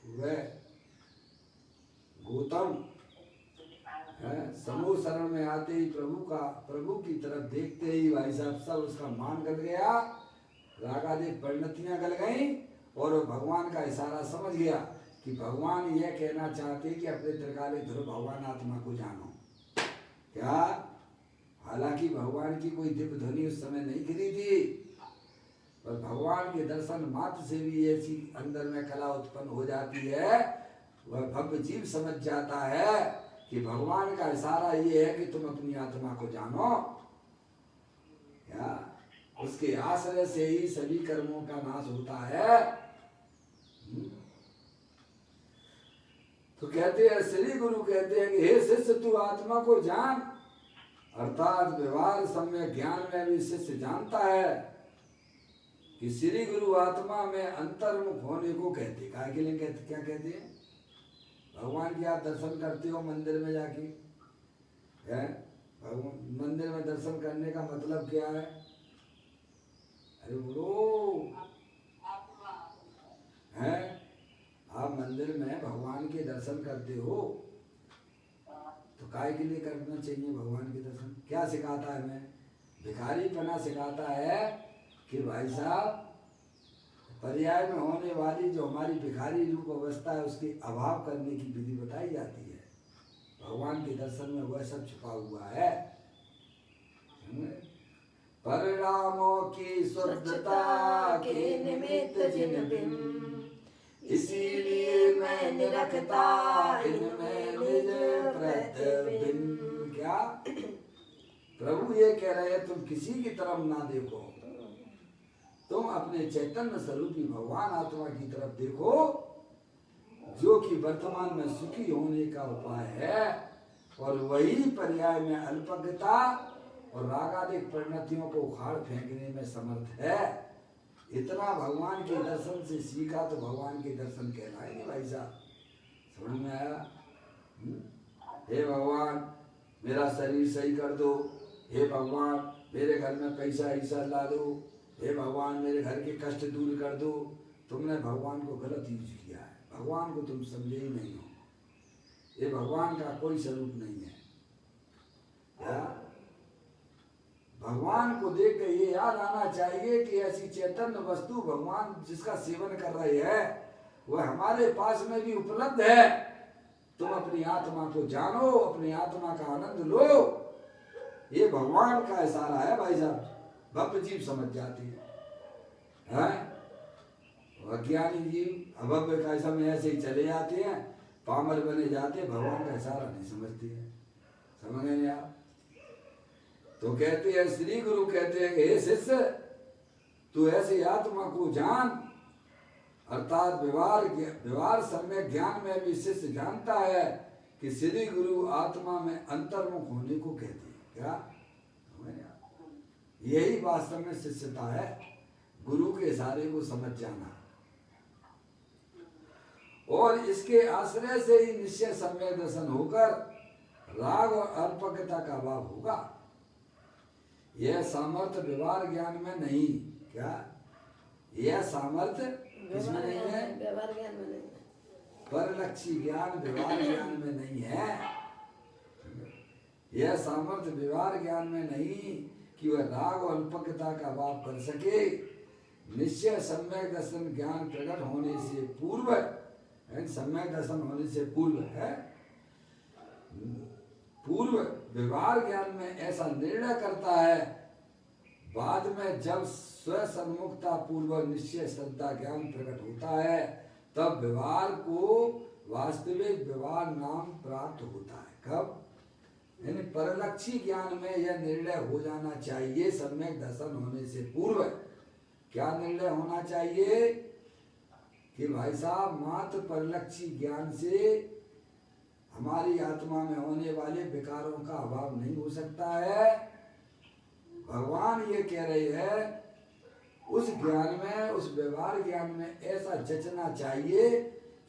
वह गौतम है। समूह शरण में आते ही प्रभु की तरफ देखते ही भाई साहब सब उसका मान गल गया, रागादिक परिणतियां गल गई और भगवान का इशारा समझ गया कि भगवान यह कहना चाहते कि अपने त्रिकालिक ध्रुव भगवान आत्मा को जानो। क्या? हालांकि भगवान की कोई दिव्य ध्वनि उस समय नहीं गिरी थी, पर भगवान के दर्शन मात्र से भी ऐसी अंदर में कला उत्पन्न हो जाती है, वह भव्य जीव समझ जाता है कि भगवान का इशारा ये है कि तुम अपनी आत्मा को जानो। क्या? उसके आश्रय से ही सभी कर्मों का नाश होता है। तो कहते हैं श्री गुरु कहते हैं कि हे शिष्य, तू आत्मा को जान। अर्थात व्यवहार सम्यक ज्ञान में भी शिष्य जानता है कि श्री गुरु आत्मा में अंतर्मुख होने को कहते। क्या कहते हैं? भगवान की आप दर्शन करते हो मंदिर में जाके, है? मंदिर में दर्शन करने का मतलब क्या है? अरे बोलो, है? आप मंदिर में भगवान के दर्शन करते हो तो काय के लिए करना चाहिए भगवान के दर्शन? क्या सिखाता है हमें? भिखारीपना सिखाता है कि भाई साहब पर्याय में होने वाली जो हमारी भिखारी रूप अवस्था है उसके अभाव करने की विधि बताई जाती है। भगवान के दर्शन में वह सब छुपा हुआ है। परिणामों की शुद्धता के निमित्त जिन बिन, इसीलिए मैं निरखता इनमें निज प्रतिबिंब। क्या प्रभु ये कह रहे हैं, तुम किसी की तरफ ना देखो, तुम अपने चैतन्य स्वरूपी भगवान आत्मा की तरफ देखो, जो कि वर्तमान में सुखी होने का उपाय है, और वही पर्याय में अल्पज्ञता और रागादिक परिणतियों को उखाड़ फेंकने में समर्थ है। इतना भगवान के दर्शन से सीखा तो भगवान के दर्शन कहलाएंगे भाई साहब। समझ में आया? हे भगवान मेरा शरीर सही कर दो, हे भगवान मेरे घर में पैसा ऐसा ला दो, हे भगवान मेरे घर के कष्ट दूर कर दो। तुमने भगवान को गलत यूज किया है। भगवान को तुम समझे ही नहीं हो। ये भगवान का कोई स्वरूप नहीं है। क्या भगवान को देख के ये याद आना चाहिए कि ऐसी चैतन्य वस्तु भगवान जिसका सेवन कर रहे हैं वह हमारे पास में भी उपलब्ध है। तुम अपनी आत्मा को जानो, अपनी आत्मा का आनंद लो। ये भगवान का इशारा है भाई साहब। भक्त जीव समझ जाती है, अज्ञानी जीव अभव्य का समय ऐसे ही चले जाते हैं, पामर बने जाते, भगवान का इशारा नहीं समझती है। समझ नहीं आप? तो कहते हैं श्री गुरु कहते हैं कि हे शिष्य तू ऐसी आत्मा को जान, अर्थात व्यवहार सम्यक ज्ञान में भी शिष्य जानता है कि श्री गुरु आत्मा में अंतर्मुख होने को कहते हैं। क्या यही वास्तव में शिष्यता है, गुरु के इशारे को समझ जाना। और इसके आश्रय से ही निश्चय सम्यक दर्शन होकर राग और अल्पज्ञता का अभाव होगा। यह सामर्थ्य व्यवहार ज्ञान में नहीं। क्या यह सामर्थ्य किसमें नहीं है? व्यवहार ज्ञान में नहीं, परलक्षी ज्ञान व्यवहार ज्ञान में नहीं है। यह सामर्थ्य व्यवहार ज्ञान में नहीं कि वह राग और अल्पज्ञता का अभाव कर सके। निश्चय सम्यक दर्शन ज्ञान प्रकट होने से पूर्व, सम्यक दर्शन होने से पूर्व है, पूर्व व्यवहार ज्ञान में ऐसा निर्णय करता है। बाद में जब स्वसन्मुखता पूर्वक निश्चय श्रद्धा ज्ञान प्रकट होता है तब व्यवहार को वास्तविक व्यवहार नाम प्राप्त होता है। कब? यानी परलक्षी ज्ञान में यह निर्णय हो जाना चाहिए सम्यक दर्शन होने से पूर्व। क्या निर्णय होना चाहिए? कि भाई साहब मात्र परलक्षी ज्ञान से हमारी आत्मा में होने वाले विकारों का अभाव नहीं हो सकता है। भगवान ये कह रहे हैं उस ज्ञान में, उस व्यवहार ज्ञान में ऐसा जचना चाहिए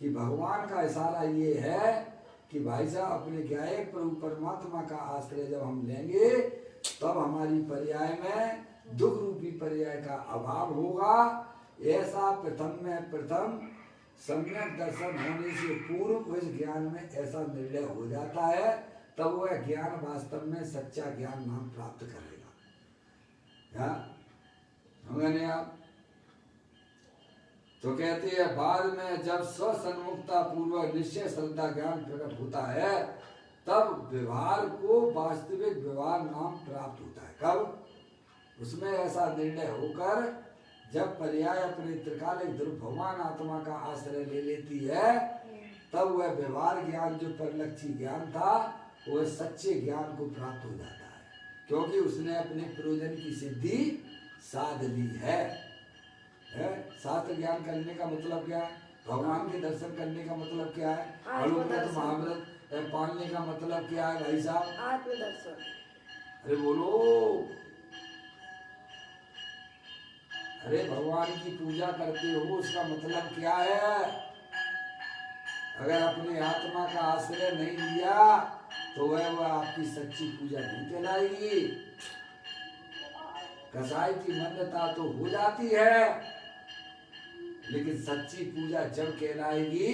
कि भगवान का इशारा ये है कि भाई साहब अपने ज्ञायक प्रभु परमात्मा का आश्रय जब हम लेंगे तब हमारी पर्याय में दुख रूपी पर्याय का अभाव होगा। ऐसा प्रथम सम्यक दर्शन होने से पूर्व उस ज्ञान में ऐसा निर्णय हो जाता है, तब वह ज्ञान वास्तव में सच्चा ज्ञान नाम प्राप्त करेगा। क्या समझे आप? तो कहते हैं बाद में जब स्वसन्मुखता पूर्वक निश्चय श्रद्धा ज्ञान प्रकट होता है तब व्यवहार को वास्तविक व्यवहार नाम प्राप्त होता है। कब? उसमें ऐसा निर्णय होकर जब पर्याय अपने त्रिकालिक ध्रुव भगवान आत्मा का आश्रय ले लेती है तब वह व्यवहार ज्ञान जो परलक्षी ज्ञान था वह सच्चे ज्ञान को प्राप्त हो जाता है, क्योंकि उसने अपने प्रयोजन की सिद्धि साध ली है। शास्त्र ज्ञान करने का मतलब क्या है? भगवान के दर्शन करने का मतलब क्या है? अनुव्रत महाव्रत पालने का मतलब क्या है भाई साहब? आत्मदर्शन। अरे बोलो, अरे भगवान की पूजा करते हो उसका मतलब क्या है? अगर अपने आत्मा का आश्रय नहीं लिया तो वह आपकी सच्ची पूजा नहीं कहलाएगी। कसाई की मान्यता तो हो जाती है, लेकिन सच्ची पूजा जब कहलाएगी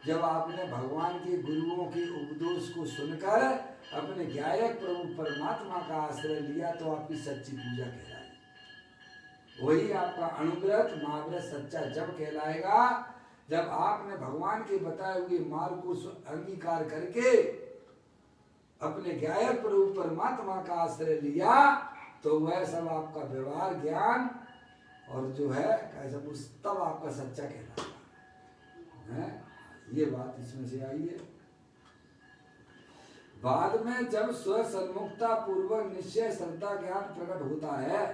जब आपने भगवान के गुरुओं के उपदेश को सुनकर अपने ज्ञायक प्रभु परमात्मा का आश्रय लिया तो आपकी सच्ची पूजा कहलाएगी। वही आपका अनुग्रह महाव्रत सच्चा जब कहलाएगा, जब आपने भगवान के बताए हुए मार्ग को अंगीकार करके अपने ज्ञायक प्रभु परमात्मा का आश्रय लिया, तो वह सब आपका व्यवहार ज्ञान और जो है कैसा तब आपका सच्चा कहलाएगा है। ये बात इसमें से आई है। बाद में जब स्व सन्मुखता पूर्वक निश्चय श्रद्धा ज्ञान प्रकट होता है,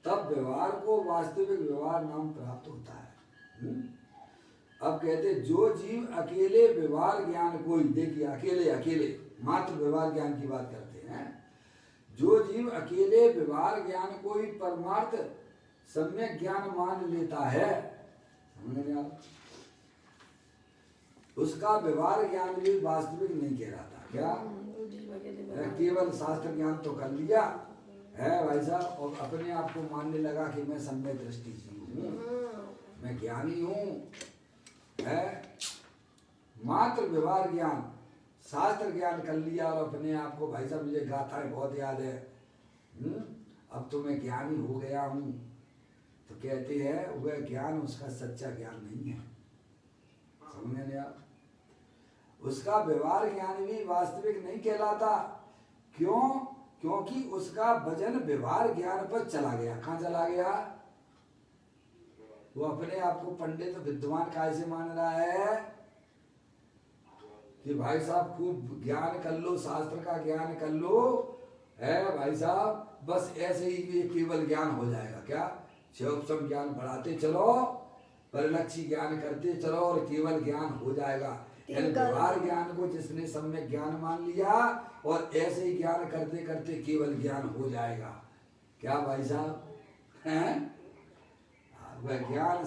तब व्यवहार को वास्तविक व्यवहार नाम प्राप्त होता है। अब कहते जो जीव अकेले व्यवहार ज्ञान कोई, देखिए अकेले अकेले मात्र व्यवहार ज्ञान की बात करते हैं, जो जीव अकेले व्यवहार ज्ञान कोई परमार्थ सम्यक ज्ञान मान लेता है, समझ में आप, उसका व्यवहार ज्ञान भी वास्तविक नहीं कहलाता। क्या केवल शास्त्र ज्ञान तो कर लिया है भाई साहब, और अपने आप को मानने लगा कि मैं सम्यक दृष्टि हूँ, मैं ज्ञानी हूँ है। मात्र व्यवहार ज्ञान शास्त्र ज्ञान कर लिया और अपने आप को भाई साहब मुझे गाथाएं बहुत याद है, अब तो मैं ज्ञानी हो गया हूँ, तो कहते हैं वह ज्ञान उसका सच्चा ज्ञान नहीं है। समझ में आप, उसका व्यवहार ज्ञान भी वास्तविक नहीं कहलाता। क्यों? क्योंकि उसका वजन व्यवहार ज्ञान पर चला गया। कहाँ चला गया? वो अपने आप को पंडित विद्वान कैसे मान रहा है कि भाई साहब खूब ज्ञान कर लो, शास्त्र का ज्ञान कर लो है भाई साहब, बस ऐसे ही ये केवल ज्ञान हो जाएगा। क्या क्षोभसम ज्ञान बढ़ाते चलो, परिलक्षी ज्ञान करते चलो और केवल ज्ञान हो जाएगा। व्यवहार ज्ञान को जिसने सम्यक ज्ञान मान लिया और ऐसे ही ज्ञान करते करते केवल ज्ञान हो जाएगा। क्या भाई साहब हैं? वह ज्ञान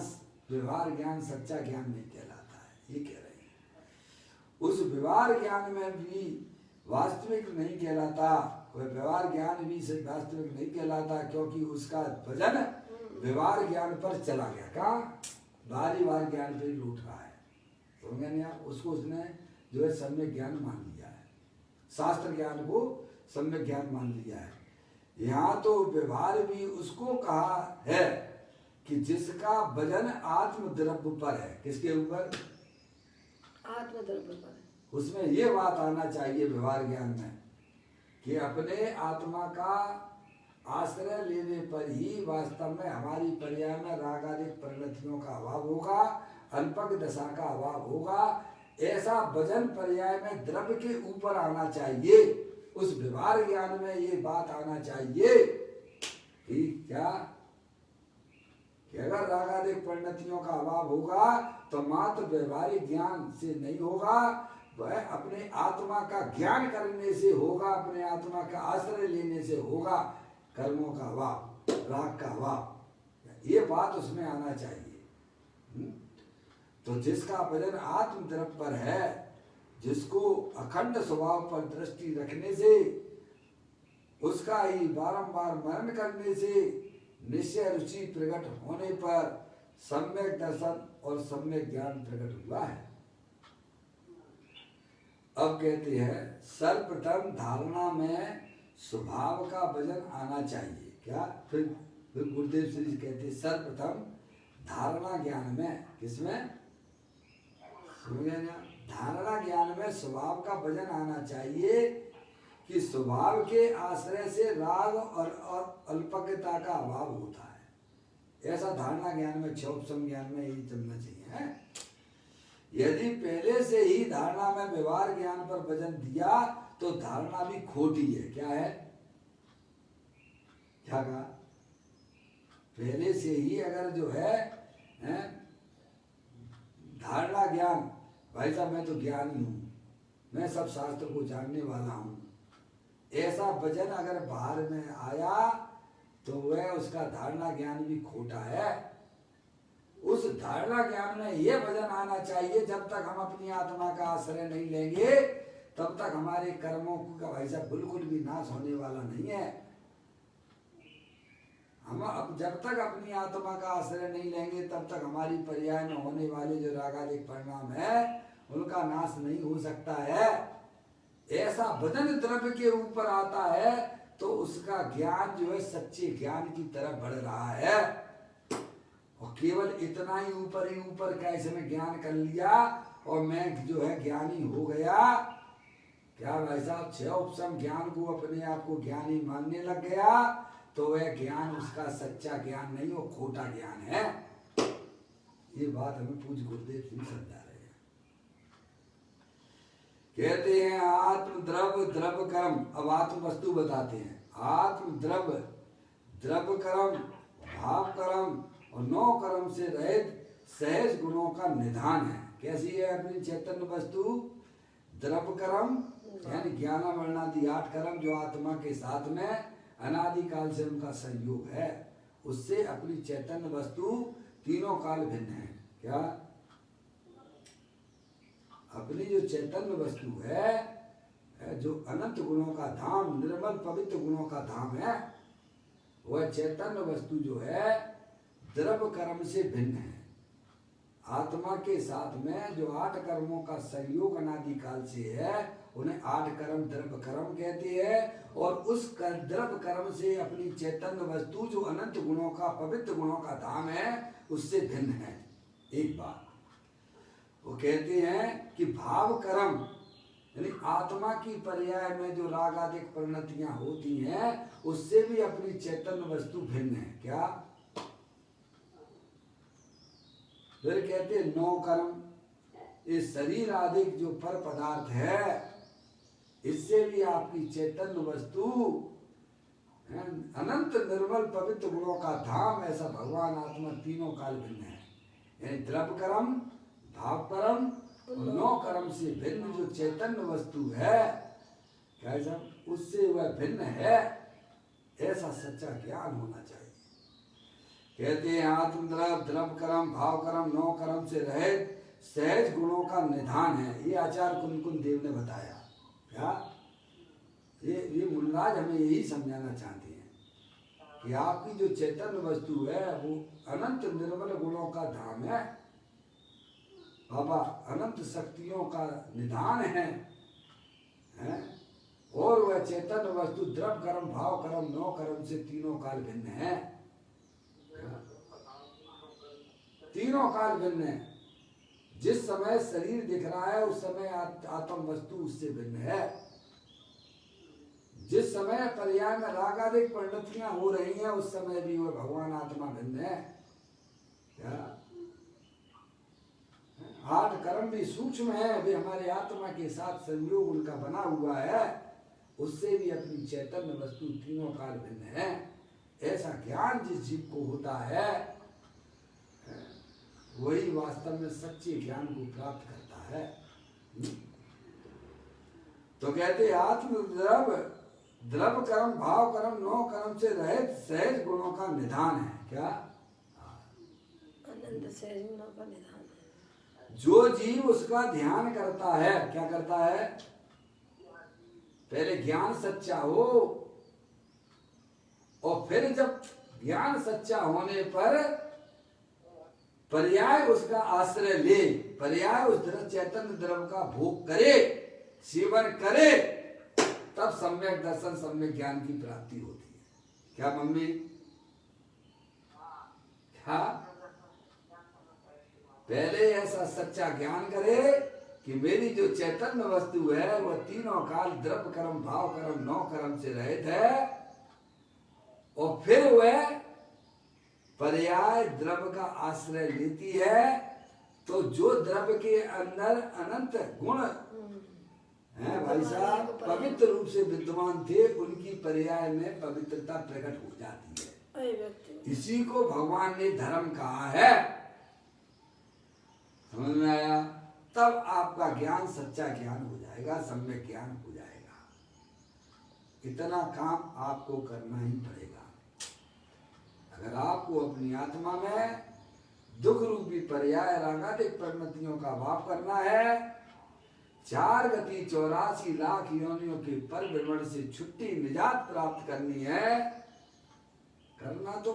व्यवहार ज्ञान सच्चा ज्ञान नहीं कहलाता है, ये कह रहे हैं। उस व्यवहार ज्ञान में भी वास्तविक नहीं कहलाता, वह व्यवहार ज्ञान भी वास्तविक नहीं कहलाता, क्योंकि उसका वजन व्यवहार ज्ञान पर चला गया। कहाँ? बारी बार ज्ञान पे लूट रहा है। समझे नहीं आप? उसको उसने जो है सम्यक ज्ञान मान लिया है, शास्त्र ज्ञान को सम्यक ज्ञान मान लिया है। यहाँ तो व्यवहार भी उसको कहा है कि जिसका वजन आत्म द्रव्य पर है। किसके ऊपर? आत्म द्रव्य पर। उसमें ये बात आना चाहिए व्यवहार ज्ञान में कि अपने आत्मा का आश्रय लेने पर ही वास्तव में हमारी पर्याय में रागादिक प्रवृत्तियों का अभाव होगा, अल्पक दशा का अभाव होगा। ऐसा वजन पर्याय में द्रव्य के ऊपर आना चाहिए। उस व्यवहार ज्ञान में ये बात आना चाहिए कि क्या कि अगर रागादिक परिणतियों का अभाव होगा तो मात्र व्यवहारिक ज्ञान से नहीं होगा, वह अपने आत्मा का ज्ञान करने से होगा, अपने आत्मा का आश्रय लेने से होगा। कर्मों का अभाव, राग का अभाव, ये बात उसमें आना चाहिए। तो जिसका वजन आत्म द्रव्य पर है, जिसको अखंड स्वभाव पर दृष्टि रखने से, उसका ही बारंबार मनन करने से, निश्चय रुचि प्रकट होने पर सम्यक दर्शन और सम्यक ज्ञान प्रकट हुआ है। अब कहते हैं सर्वप्रथम धारणा में स्वभाव का वजन आना चाहिए। क्या? फिर गुरुदेव श्री जी कहते हैं सर्वप्रथम धारणा ज्ञान में, किसमें? धारणा ज्ञान में स्वभाव का वजन आना चाहिए कि स्वभाव के आश्रय से राग और अल्पज्ञता का अभाव होता है। ऐसा धारणा ज्ञान में, क्षोभसम ज्ञान में यही चलना चाहिए है। यदि पहले से ही धारणा में व्यवहार ज्ञान पर वजन दिया तो धारणा भी खोटी है। क्या है? क्या कहा? पहले से ही अगर जो है धारणा ज्ञान, भाई साहब मैं तो ज्ञानी हूँ, मैं सब शास्त्र को जानने वाला हूँ, ऐसा वजन अगर बाहर में आया तो वह उसका धारणा ज्ञान भी खोटा है। उस धारणा ज्ञान में ये वजन आना चाहिए, जब तक हम अपनी आत्मा का आश्रय नहीं लेंगे तब तक हमारे कर्मों का भाई साहब बिल्कुल भी नाश होने वाला नहीं है। हम अब जब तक अपनी आत्मा का आश्रय नहीं लेंगे तब तक हमारी पर्याय में होने वाले जो रागादिक परिणाम है उनका नाश नहीं हो सकता है। ऐसा वजन द्रव्य के ऊपर आता है तो उसका ज्ञान जो है सच्चे ज्ञान की तरफ बढ़ रहा है। और केवल इतना ही ऊपर कैसे में ज्ञान कर लिया और मैं जो है ज्ञानी हो गया। क्या भाई साहब, 6 उपशम ज्ञान को अपने आप को ज्ञानी मानने लग गया तो वह ज्ञान उसका सच्चा ज्ञान नहीं, वो खोटा ज्ञान है। ये बात हमें पूज्य गुरुदेव सिंह समझा रहे हैं। कहते हैं आत्म द्रव द्रव कर्म। अब आत्म वस्तु बताते हैं। आत्म द्रव द्रव कर्म भाव कर्म और 9 कर्म से रहित सहज गुणों का निधान है। कैसी है अपनी चैतन्य वस्तु? द्रव कर्म यानी ज्ञाना वर्णादि 8 कर्म जो आत्मा के साथ में अनादिकाल से उनका संयोग है, उससे अपनी चैतन्य वस्तु तीनों काल भिन्न है। क्या अपनी जो चैतन्य वस्तु है जो अनंत गुणों का धाम, निर्मल पवित्र गुणों का धाम है, वह चैतन्य वस्तु जो है द्रव कर्म से भिन्न है। आत्मा के साथ में जो 8 कर्मों का संयोग अनादिकाल से है उन्हें 8 कर्म द्रव कर्म कहते हैं। और उस द्रव कर्म से अपनी चैतन्य वस्तु जो अनंत गुणों का पवित्र गुणों का धाम है उससे भिन्न है। एक बात वो कहते हैं कि भाव कर्म यानी आत्मा की पर्याय में जो राग आदि परिणतियां होती हैं उससे भी अपनी चैतन्य वस्तु भिन्न है। क्या? फिर कहते हैं 9 कर्म। इस शरीर आदि जो पर पदार्थ है इससे भी आपकी चैतन्य वस्तु अनंत निर्मल पवित्र गुणों का धाम, ऐसा भगवान आत्मा तीनों काल भिन्न है। यानी द्रव कर्म भाव कर्म और 9 कर्म से भिन्न जो चैतन्य वस्तु है कैसा उससे वह भिन्न है, ऐसा सच्चा ज्ञान होना चाहिए। कहते हैं आत्म द्रव द्रव कर्म भाव कर्म 9 कर्म से रहित सहज गुणों का निधान है। ये आचार्य कुंकुन देव ने बताया। क्या ये मुनराज हमें यही समझाना चाहते हैं कि आपकी जो चैतन्य वस्तु है वो अनंत निर्मल गुणों का धाम है बाबा, अनंत शक्तियों का निधान है? और वह चैतन्य वस्तु द्रव कर्म भाव कर्म 9 कर्म से तीनों काल भिन्न है। तीनों काल भिन्न है। जिस समय शरीर दिख रहा है उस समय आत्म वस्तु उससे भिन्न है। जिस समय पर्याय में रागादिक परिणतियां हो रही हैं उस समय भी वह भगवान आत्मा भिन्न है। क्या 8 कर्म भी सूक्ष्म है, वे हमारे आत्मा के साथ संयोग उनका बना हुआ है, उससे भी अपनी चैतन्य वस्तु तीनों काल भिन्न है। ऐसा ज्ञान जिस जीव को होता है वही वास्तव में सच्चे ज्ञान को प्राप्त करता है। तो कहते आत्म द्रव द्रव कर्म भाव कर्म 9 कर्म से रहित सहज गुणों का निधान है। क्या? आनंद सहज गुणों का निधान है। जो जीव उसका ध्यान करता है, क्या करता है? पहले ज्ञान सच्चा हो और फिर जब ज्ञान सच्चा होने पर पर्याय उसका आश्रय ले, पर्याय उस चैतन्य द्रव का भोग करे, सेवन करे, तब सम्यक दर्शन सम्यक ज्ञान की प्राप्ति होती है। क्या मम्मी? क्या पहले ऐसा सच्चा ज्ञान करे कि मेरी जो चैतन्य वस्तु है वह तीनों काल द्रव्य कर्म भाव कर्म 9 कर्म से रहित है, और फिर वह पर्याय द्रव्य का आश्रय लेती है, तो जो द्रव्य के अंदर अनंत गुण हैं भाई साहब पवित्र रूप से विद्यमान थे, उनकी पर्याय में पवित्रता प्रकट हो जाती है। इसी को भगवान ने धर्म कहा है। समझ में आया? तब आपका ज्ञान सच्चा ज्ञान हो जाएगा, सम्यक ज्ञान हो जाएगा। इतना काम आपको करना ही पड़ेगा। अगर आपको अपनी आत्मा में दुख रूपी पर्याय रागादिक परिणतियों का वाप करना है, 4 गति 84 लाख योनियों के परिभ्रमण से छुट्टी निजात प्राप्त करनी है, करना तो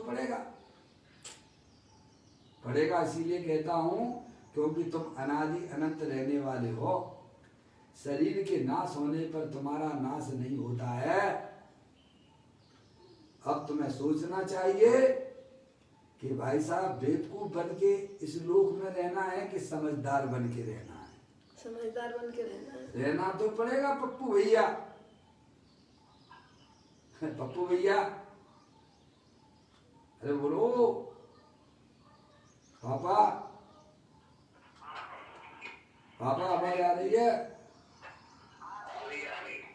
पड़ेगा। इसीलिए कहता हूं क्योंकि तुम अनादि अनंत रहने वाले हो। शरीर के नाश होने पर तुम्हारा नाश नहीं होता है। अब तुम्हें सोचना चाहिए कि भाई साहब बेवकूफ बन के इस लोक में रहना है कि समझदार बन के रहना है? समझदार बन के रहना है। रहना तो पड़ेगा पप्पू भैया। पप्पू भैया, अरे बोलो पापा, पापा आवाज आ रही है?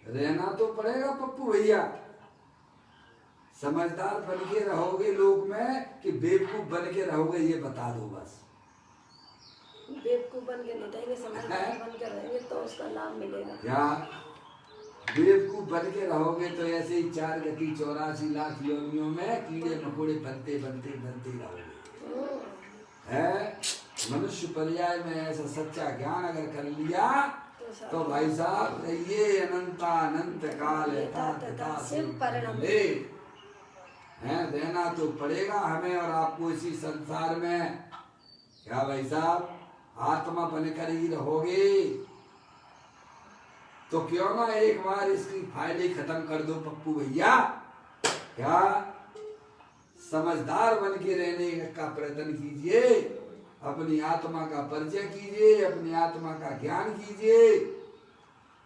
रहना तो पड़ेगा पप्पू भैया। समझदार बन के रहोगे लोक में कि बेवकूफ बन के रहोगे, ये बता दो बस। बेवकूफ बन के नहीं रहेंगे, समझदार बन के रहेंगे तो उसका लाभ मिलेगा। क्या बेवकूफ बन के रहोगे तो ऐसे ही 4 गति 84 लाख योनियों में कीड़े मकोड़े बनते बनते बनते रहोगे। है मनुष्य पर्याय में ऐसा सच्चा ज्ञान अगर कर लिया तो भाई साहब ये अनंत काल यथा तथा शिव परिणाम है। देना तो पड़ेगा हमें और आपको इसी संसार में। क्या भाई साहब, आत्मा बनकर ही रहोगे तो क्यों ना एक बार इसकी फायदे खत्म कर दो पप्पू भैया। क्या समझदार बन के रहने का प्रयत्न कीजिए, अपनी आत्मा का परिचय कीजिए, अपनी आत्मा का ज्ञान कीजिए।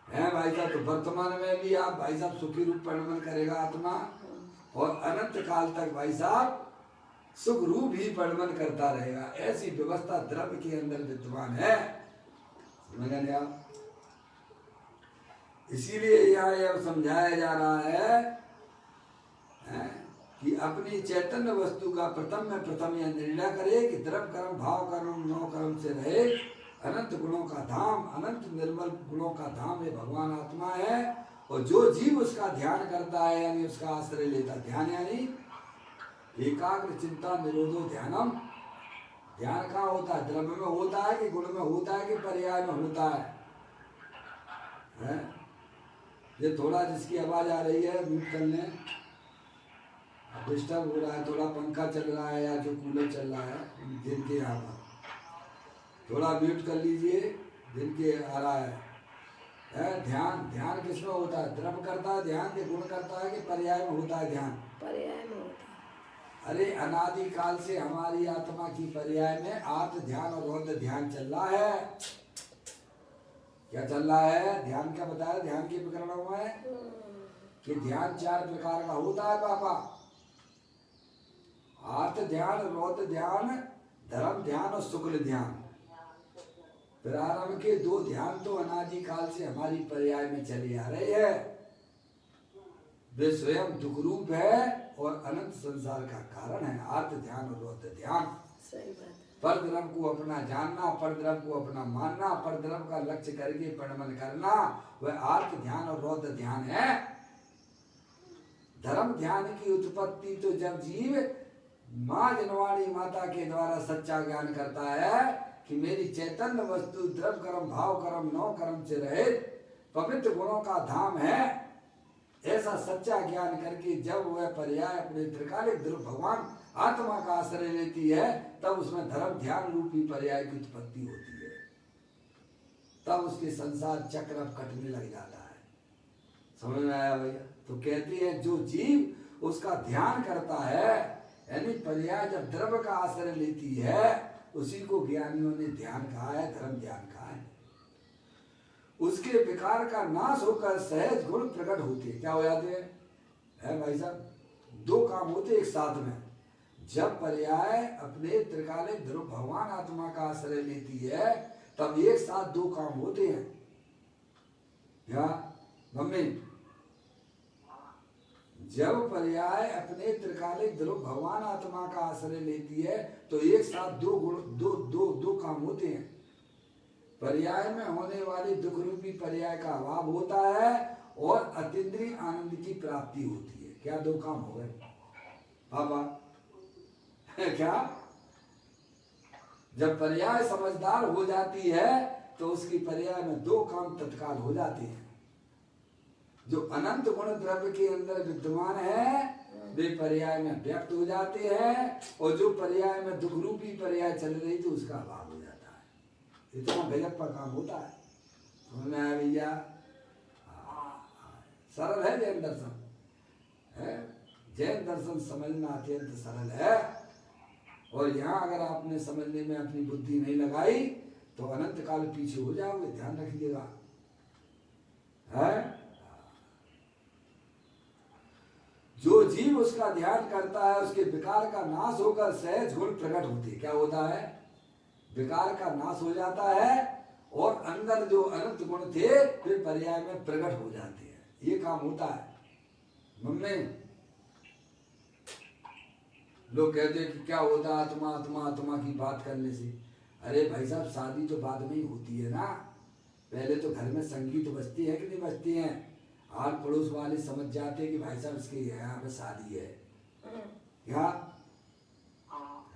है भाई साहब, तो वर्तमान में भी आप भाई साहब सुखी रूप परिणमन करेगा आत्मा, और अनंत काल तक भाई साहब सुख रूप ही परिणमन करता रहेगा। ऐसी व्यवस्था द्रव्य के अंदर विद्यमान है। समझ गए आप? इसीलिए यह समझाया जा रहा है कि अपनी चैतन्य वस्तु का प्रथम यह निर्णय करे कि द्रव्य कर्म भाव कर्म नौ कर्म से रहे। अनंत गुणों का धाम, अनंत निर्मल गुणों का धाम ये भगवान आत्मा है। और जो जीव उसका ध्यान करता है यानी उसका आश्रय लेता, ध्यान यानी एकाग्र चिंता निरोधो ध्यानम। ध्यान कहाँ होता है? द्रव्य में होता है कि गुण में होता है कि पर्याय में होता है? ये थोड़ा जिसकी आवाज आ रही है म्यूट कर लें, डिस्टर्ब हो रहा है, थोड़ा पंखा चल रहा है या जो कूलर चल रहा है दिन के यहाँ पर, थोड़ा म्यूट कर लीजिए, दिन के आ रहा है। ध्यान किसमें होता है? द्रव्य करता है ध्यान के गुण करता है कि पर्याय में होता है ध्यान? पर्याय में होता है। अरे अनादि काल से हमारी आत्मा की पर्याय में आत्म ध्यान और रौद्र ध्यान चल रहा है। क्या चल रहा है? ध्यान क्या बताया ध्यान के प्रकरणों में कि ध्यान 4 प्रकार का होता है पापा। आत्म ध्यान, रौद्र ध्यान, धर्म ध्यान और शुक्ल ध्यान। प्रारंभ के 2 ध्यान तो अनादि काल से हमारी पर्याय में चले आ रहे हैं। वे स्वयं दुख रूप है और अनंत संसार का कारण है। आत्म ध्यान और रौद्र ध्यान। सही बात है। पर धर्म को अपना जानना, पर धर्म को अपना मानना, पर धर्म का लक्ष्य करके परिणमन करना, वह आत्म ध्यान और रौद्र ध्यान है। धर्म ध्यान की उत्पत्ति तो जब जीव माँ जनवाणी माता के द्वारा सच्चा ज्ञान करता है कि मेरी चैतन्य वस्तु द्रव्य कर्म भाव कर्म 9 कर्म से रहित पवित्र गुणों का धाम है, ऐसा सच्चा ज्ञान करके जब वह पर्याय अपने त्रिकालिक ध्रुव भगवान आत्मा का आश्रय लेती है तब उसमें धर्म ध्यान रूपी पर्याय की उत्पत्ति होती है। तब उसके संसार चक्र कटने लग जाता है। समझ में आया भैया? तो कहते हैं जो जीव उसका ध्यान करता है यानी पर्याय जब द्रव्य का आश्रय लेती है उसी को ज्ञानियों ने ध्यान कहा है, धर्म ध्यान कहा है। उसके विकार का नाश होकर सहज गुण प्रकट होते। क्या हो जाते हैं? है भाई साहब, 2 काम होते एक साथ में। जब पर्याय अपने त्रिकालिक ध्रुव भगवान आत्मा का आश्रय लेती है तब एक साथ 2 काम होते हैं। क्या मम्मी? जब पर्याय अपने त्रिकालिक ध्रुव भगवान आत्मा का आश्रय लेती है तो एक साथ 2 काम होते हैं। पर्याय में होने वाली दुख रूपी पर्याय का अभाव होता है और अतीन्द्रिय आनंद की प्राप्ति होती है। क्या 2 काम हो गए पापा? क्या? जब पर्याय समझदार हो जाती है तो उसकी पर्याय में 2 काम तत्काल हो जाते हैं। जो अनंत गुण द्रव्य के अंदर विद्यमान है वे पर्याय में व्यक्त हो जाते हैं और जो पर्याय में दुख रूपी पर्याय चल रही थी उसका अभाव हो जाता है। इतना गजब का काम होता है। समझ में आया भैया? सरल है जैन दर्शन है। जैन दर्शन समझना अत्यंत सरल है। और यहाँ अगर आपने समझने में अपनी बुद्धि नहीं लगाई तो अनंत काल पीछे हो जाओगे, ध्यान रखिएगा। है जो जीव उसका ध्यान करता है उसके विकार का नाश होकर सहज गुण प्रकट होते। क्या होता है? विकार का नाश हो जाता है और अंदर जो अनंत गुण थे वे पर्याय में प्रकट हो जाते हैं। ये काम होता है। मम्मी लोग कहते हैं कि क्या होता है आत्मा आत्मा आत्मा की बात करने से। अरे भाई साहब, शादी तो बाद में ही होती है ना, पहले तो घर में संगीत बजती है कि नहीं बजती है। आस पड़ोस वाले समझ जाते हैं कि भाई साहब इसके यहाँ पे शादी है, क्या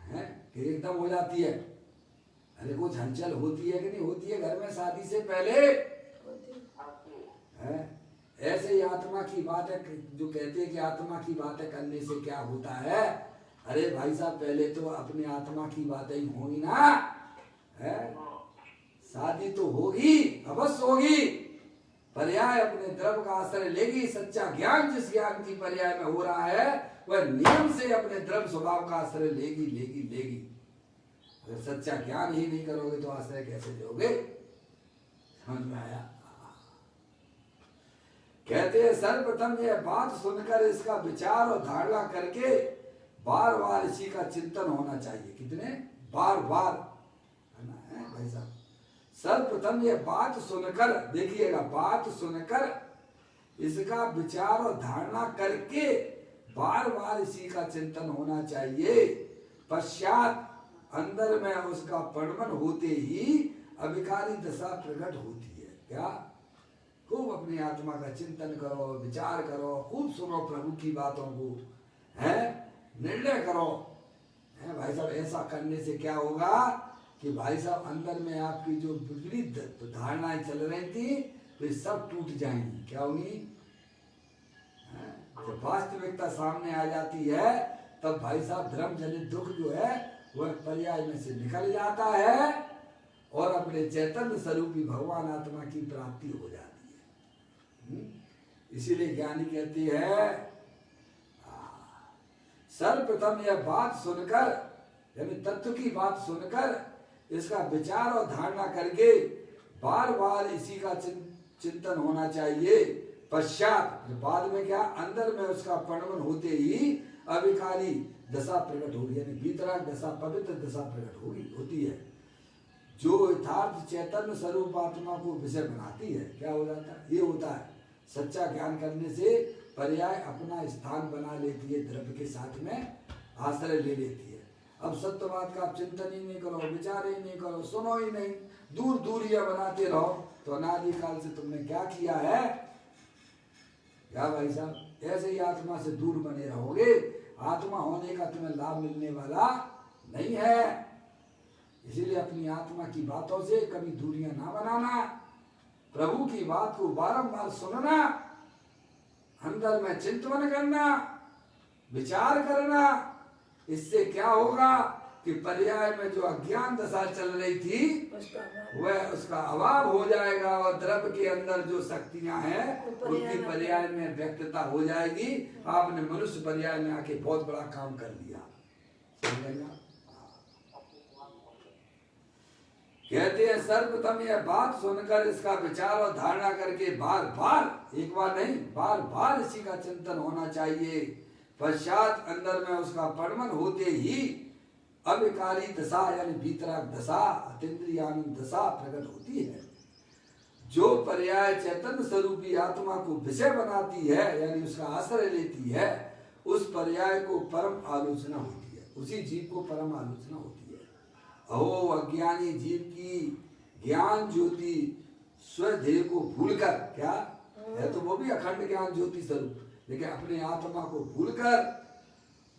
है कि एकदम हो जाती है। अरे कुछ हलचल होती है कि नहीं होती है घर में शादी से पहले है। ऐसे ही आत्मा की बातें जो कहते हैं कि आत्मा की बातें करने से क्या होता है। अरे भाई साहब, पहले तो अपने आत्मा की बातें ही होंगी ना, है शादी तो होगी, अवश्य होगी। पर्याय अपने द्रव्य का आश्रय लेगी। सच्चा ज्ञान जिस ज्ञान की पर्याय में हो रहा है वह नियम से अपने द्रव्य स्वभाव का आश्रय लेगी लेगी लेगी। अगर सच्चा ज्ञान ही नहीं करोगे तो आश्रय कैसे लोगे? समझ में आया? कहते हैं सर्वप्रथम यह बात सुनकर इसका विचार और धारणा करके बार बार इसी का चिंतन होना चाहिए। कितने बार बार है ना भाई साहब। सर्वप्रथम यह बात सुनकर, देखिएगा, बात सुनकर इसका विचार और धारणा करके बार बार इसी का चिंतन होना चाहिए। पश्चात अंदर में उसका परिणमन होते ही अविकारी दशा प्रकट होती है। क्या? खूब अपनी आत्मा का चिंतन करो, विचार करो, खूब सुनो प्रभु की बातों को, है निर्णय करो। है भाई साहब, ऐसा करने से क्या होगा कि भाई साहब अंदर में आपकी जो विपरीत धारणाएं चल रही थी वे सब टूट जाएंगी। क्या होंगी? जब वास्तविकता सामने आ जाती है तब भाई साहब धर्म जनित दुख जो है वह पर्याय में से निकल जाता है और अपने चैतन्य स्वरूपी भगवान आत्मा की प्राप्ति हो जाती है। इसीलिए ज्ञानी कहती है सर्वप्रथम यह बात सुनकर, यानी तत्व की बात सुनकर इसका विचार और धारणा करके बार बार इसी का चिंतन होना चाहिए। पश्चात बाद में क्या, अंदर में उसका परिणमन होते ही अविकारी दशा प्रकट होगी, यानी वीतराग दशा, पवित्र दशा प्रकट होगी होती है, जो यथार्थ चैतन्य स्वरूप आत्मा को विषय बनाती है। क्या हो जाता है? ये होता है सच्चा ज्ञान करने से पर्याय अपना स्थान बना लेती है, द्रव्य के साथ में आश्रय ले लेती है। अब सत्यवाद का आप चिंतन ही नहीं करो, विचार ही नहीं करो, सुनो ही नहीं, दूर दूरियां बनाते रहो, तो अनादिकाल से तुमने क्या किया है? क्या भाई साहब, ऐसे ही आत्मा से दूर बने रहोगे। आत्मा होने का तुम्हें लाभ मिलने वाला नहीं है। इसीलिए अपनी आत्मा की बातों से कभी दूरियां ना बनाना, प्रभु की बात को बारंबार सुनना, अंदर में चिंतन करना, विचार करना। इससे क्या होगा कि पर्याय में जो अज्ञान दशा चल रही थी वह उसका अभाव हो जाएगा और द्रव्य के अंदर जो शक्तियां हैं उनकी पर्याय में व्यक्तता हो जाएगी। आपने मनुष्य पर्याय में आके बहुत बड़ा काम कर लिया। कहते हैं सर्वप्रथम यह बात सुनकर इसका विचार और धारणा करके बार बार, एक बार नहीं बार बार इसी का चिंतन होना चाहिए। पश्चात अंदर में उसका परिणमन होते ही अविकारी दशा यानी वीतराग दशा, अतीन्द्रियानंद दशा प्रकट होती है। जो पर्याय चैतन्य स्वरूपी आत्मा को विषय बनाती है यानी उसका आश्रय लेती है, उस पर्याय को परम आलोचना होती है, उसी जीव को परम आलोचना होती है। अहो अज्ञानी जीव की ज्ञान ज्योति स्वधेय को भूलकर, क्या है तो वो भी अखंड ज्ञान ज्योति स्वरूप, लेकिन अपने आत्मा को भूलकर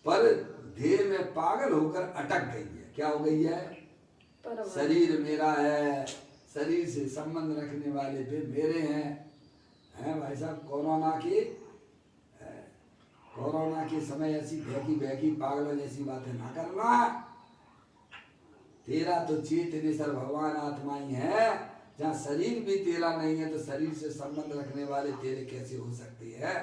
पर ध्येय में पागल होकर अटक गई है। क्या हो गई है? शरीर मेरा है, शरीर से संबंध रखने वाले भी मेरे हैं भाई साहब। कोरोना के समय ऐसी बहकी पागलों जैसी बातें ना करना। तेरा तो चेतनेश्वर भगवान आत्मा ही है। जहाँ शरीर भी तेरा नहीं है तो शरीर से संबंध रखने वाले तेरे कैसे हो सकते हैं?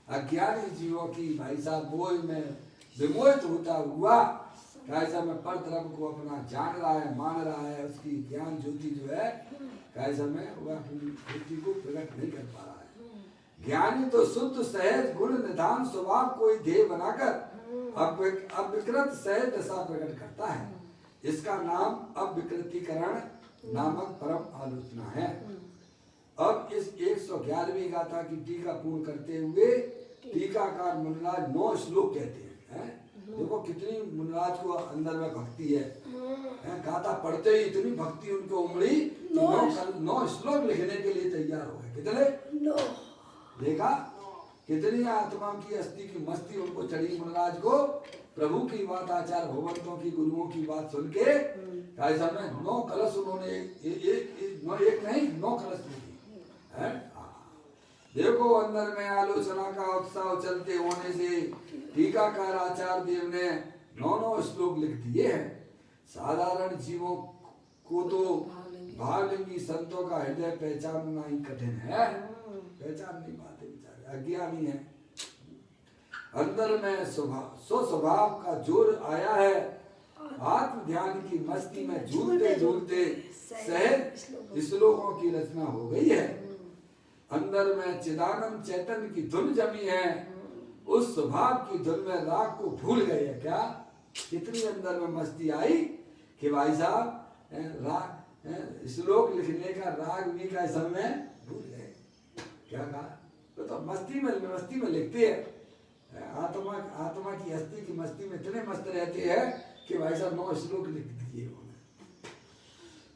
अज्ञानी जीवों की भाई साहब बोझ में विमोहित होता हुआ कैसा में पर द्रव्य को अपना जान रहा है, मान रहा है, उसकी ज्ञान ज्योति जो है कैसा में वह अपनी बुद्धि को प्रकट नहीं कर पा रहा है। ज्ञानी तो शुद्ध सहज गुण निधान स्वभाव को ही ध्येय बनाकर अविकृत सहज दशा प्रकट करता है। इसका नाम अविकृतीकरण नामक परम आलोचना है। अब इस 111वीं गाथा की टीका पूर्ण करते हुए टीकाकार मुनिराज 9 श्लोक कहते हैं। देखो कितनी मुनिराज को अंदर में भक्ति है। गाथा पढ़ते ही इतनी भक्ति उनको उमड़ी, 9 श्लोक लिखने के लिए तैयार हो गए। कितने? देखा कितनी आत्मा की अस्थि की मस्ती उनको चढ़ी मुनिराज को। प्रभु की बात, आचार्य भगवंतों की, गुरुओं की बात सुन के ऐसा में 9 कलश उन्होंने एक नहीं 9 कलश लिखी है। देखो अंदर में आलोचना का उत्साह चलते होने से टीकाकार आचार्य देव ने 9 श्लोक लिख दिए हैं। साधारण जीवों को तो भावलिंगी संतों का हृदय पहचानना ही कठिन है। पहचान नहीं पाते बेचारे, अज्ञानी है। अंदर में स्वभाव का जोर आया है। आत्म ध्यान की मस्ती में झूलते झूलते सहज श्लोकों की रचना हो गई है। अंदर में चिदानंद चैतन्य की धुन जमी है। उस स्वभाव की धुन में राग को भूल गए है। क्या कितनी अंदर में मस्ती आई कि भाई साहब राग श्लोक लिखने का राग भी का समय भूल गए। क्या कहा? तो मस्ती में लिखते हैं। आत्मा की हस्ती की मस्ती में इतने मस्त रहते हैं कि भाई साहब 9 श्लोक लिख दिए उन्होंने।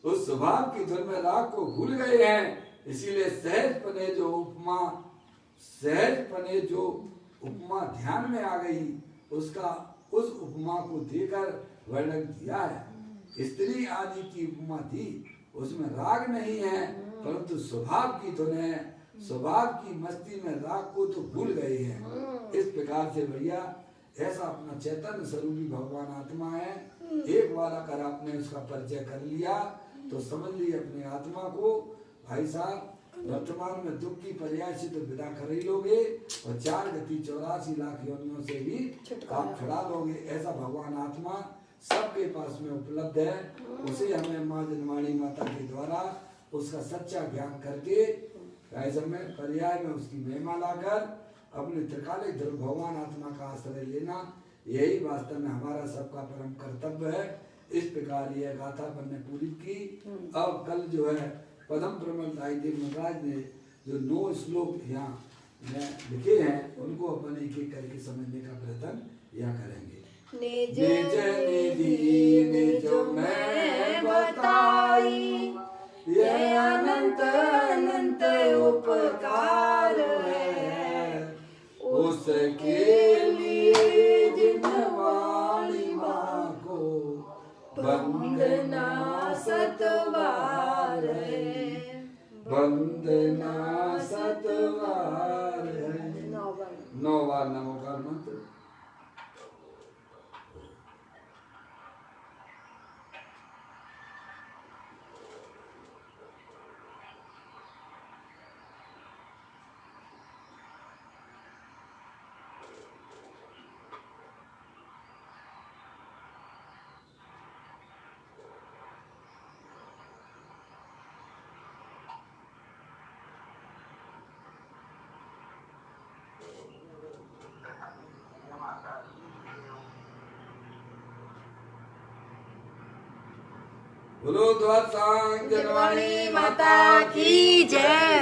उस स्वभाव की धुन में राग को भूल गए हैं। इसीलिए सहज पने जो उपमा ध्यान में आ गई, उस उपमा को देकर वर्णन किया है। स्त्री आदि की उपमा थी, उसमें राग नहीं है परंतु स्वभाव की धुन है। स्वभाव की मस्ती में राग को तो भूल गए हैं। इस प्रकार से भैया ऐसा अपना चैतन्य स्वरूपी भगवान आत्मा है। एक बार अगर आपने उसका परिचय कर लिया तो समझ ली अपने आत्मा को भाई साहब वर्तमान में दुख की पर्याय से तो विदा कर ही लोगे और 4 गति 84 लाख योनियों से भी आप छुड़ा लोगे। ऐसा भगवान आत्मा सबके पास में उपलब्ध है। उसे हमें माँ जनवाणी माता के द्वारा उसका सच्चा ज्ञान करके ऐसे में पर्याय में उसकी महिमा लाकर अपने त्रिकालिक ध्रुव भगवान आत्मा का आश्रय लेना, यही वास्तव में हमारा सबका परम कर्तव्य है। इस प्रकार यह गाथा अपन ने पूरी की। अब कल जो है पदम प्रमल दाई देव महाराज ने जो 9 श्लोक यहाँ लिखे हैं उनको अपन एक एक करके समझने का प्रयत्न यह करेंगे। निज निधि निज में बताई, यह अनंत अनंत उपकार है। उसके लिए जिनवाणी माँ को वंदना सतवार है, वंदना सतवार है। 9 बार नमोकार मंत्र। बोलो द्वादशांग जनवाणी माता की जय।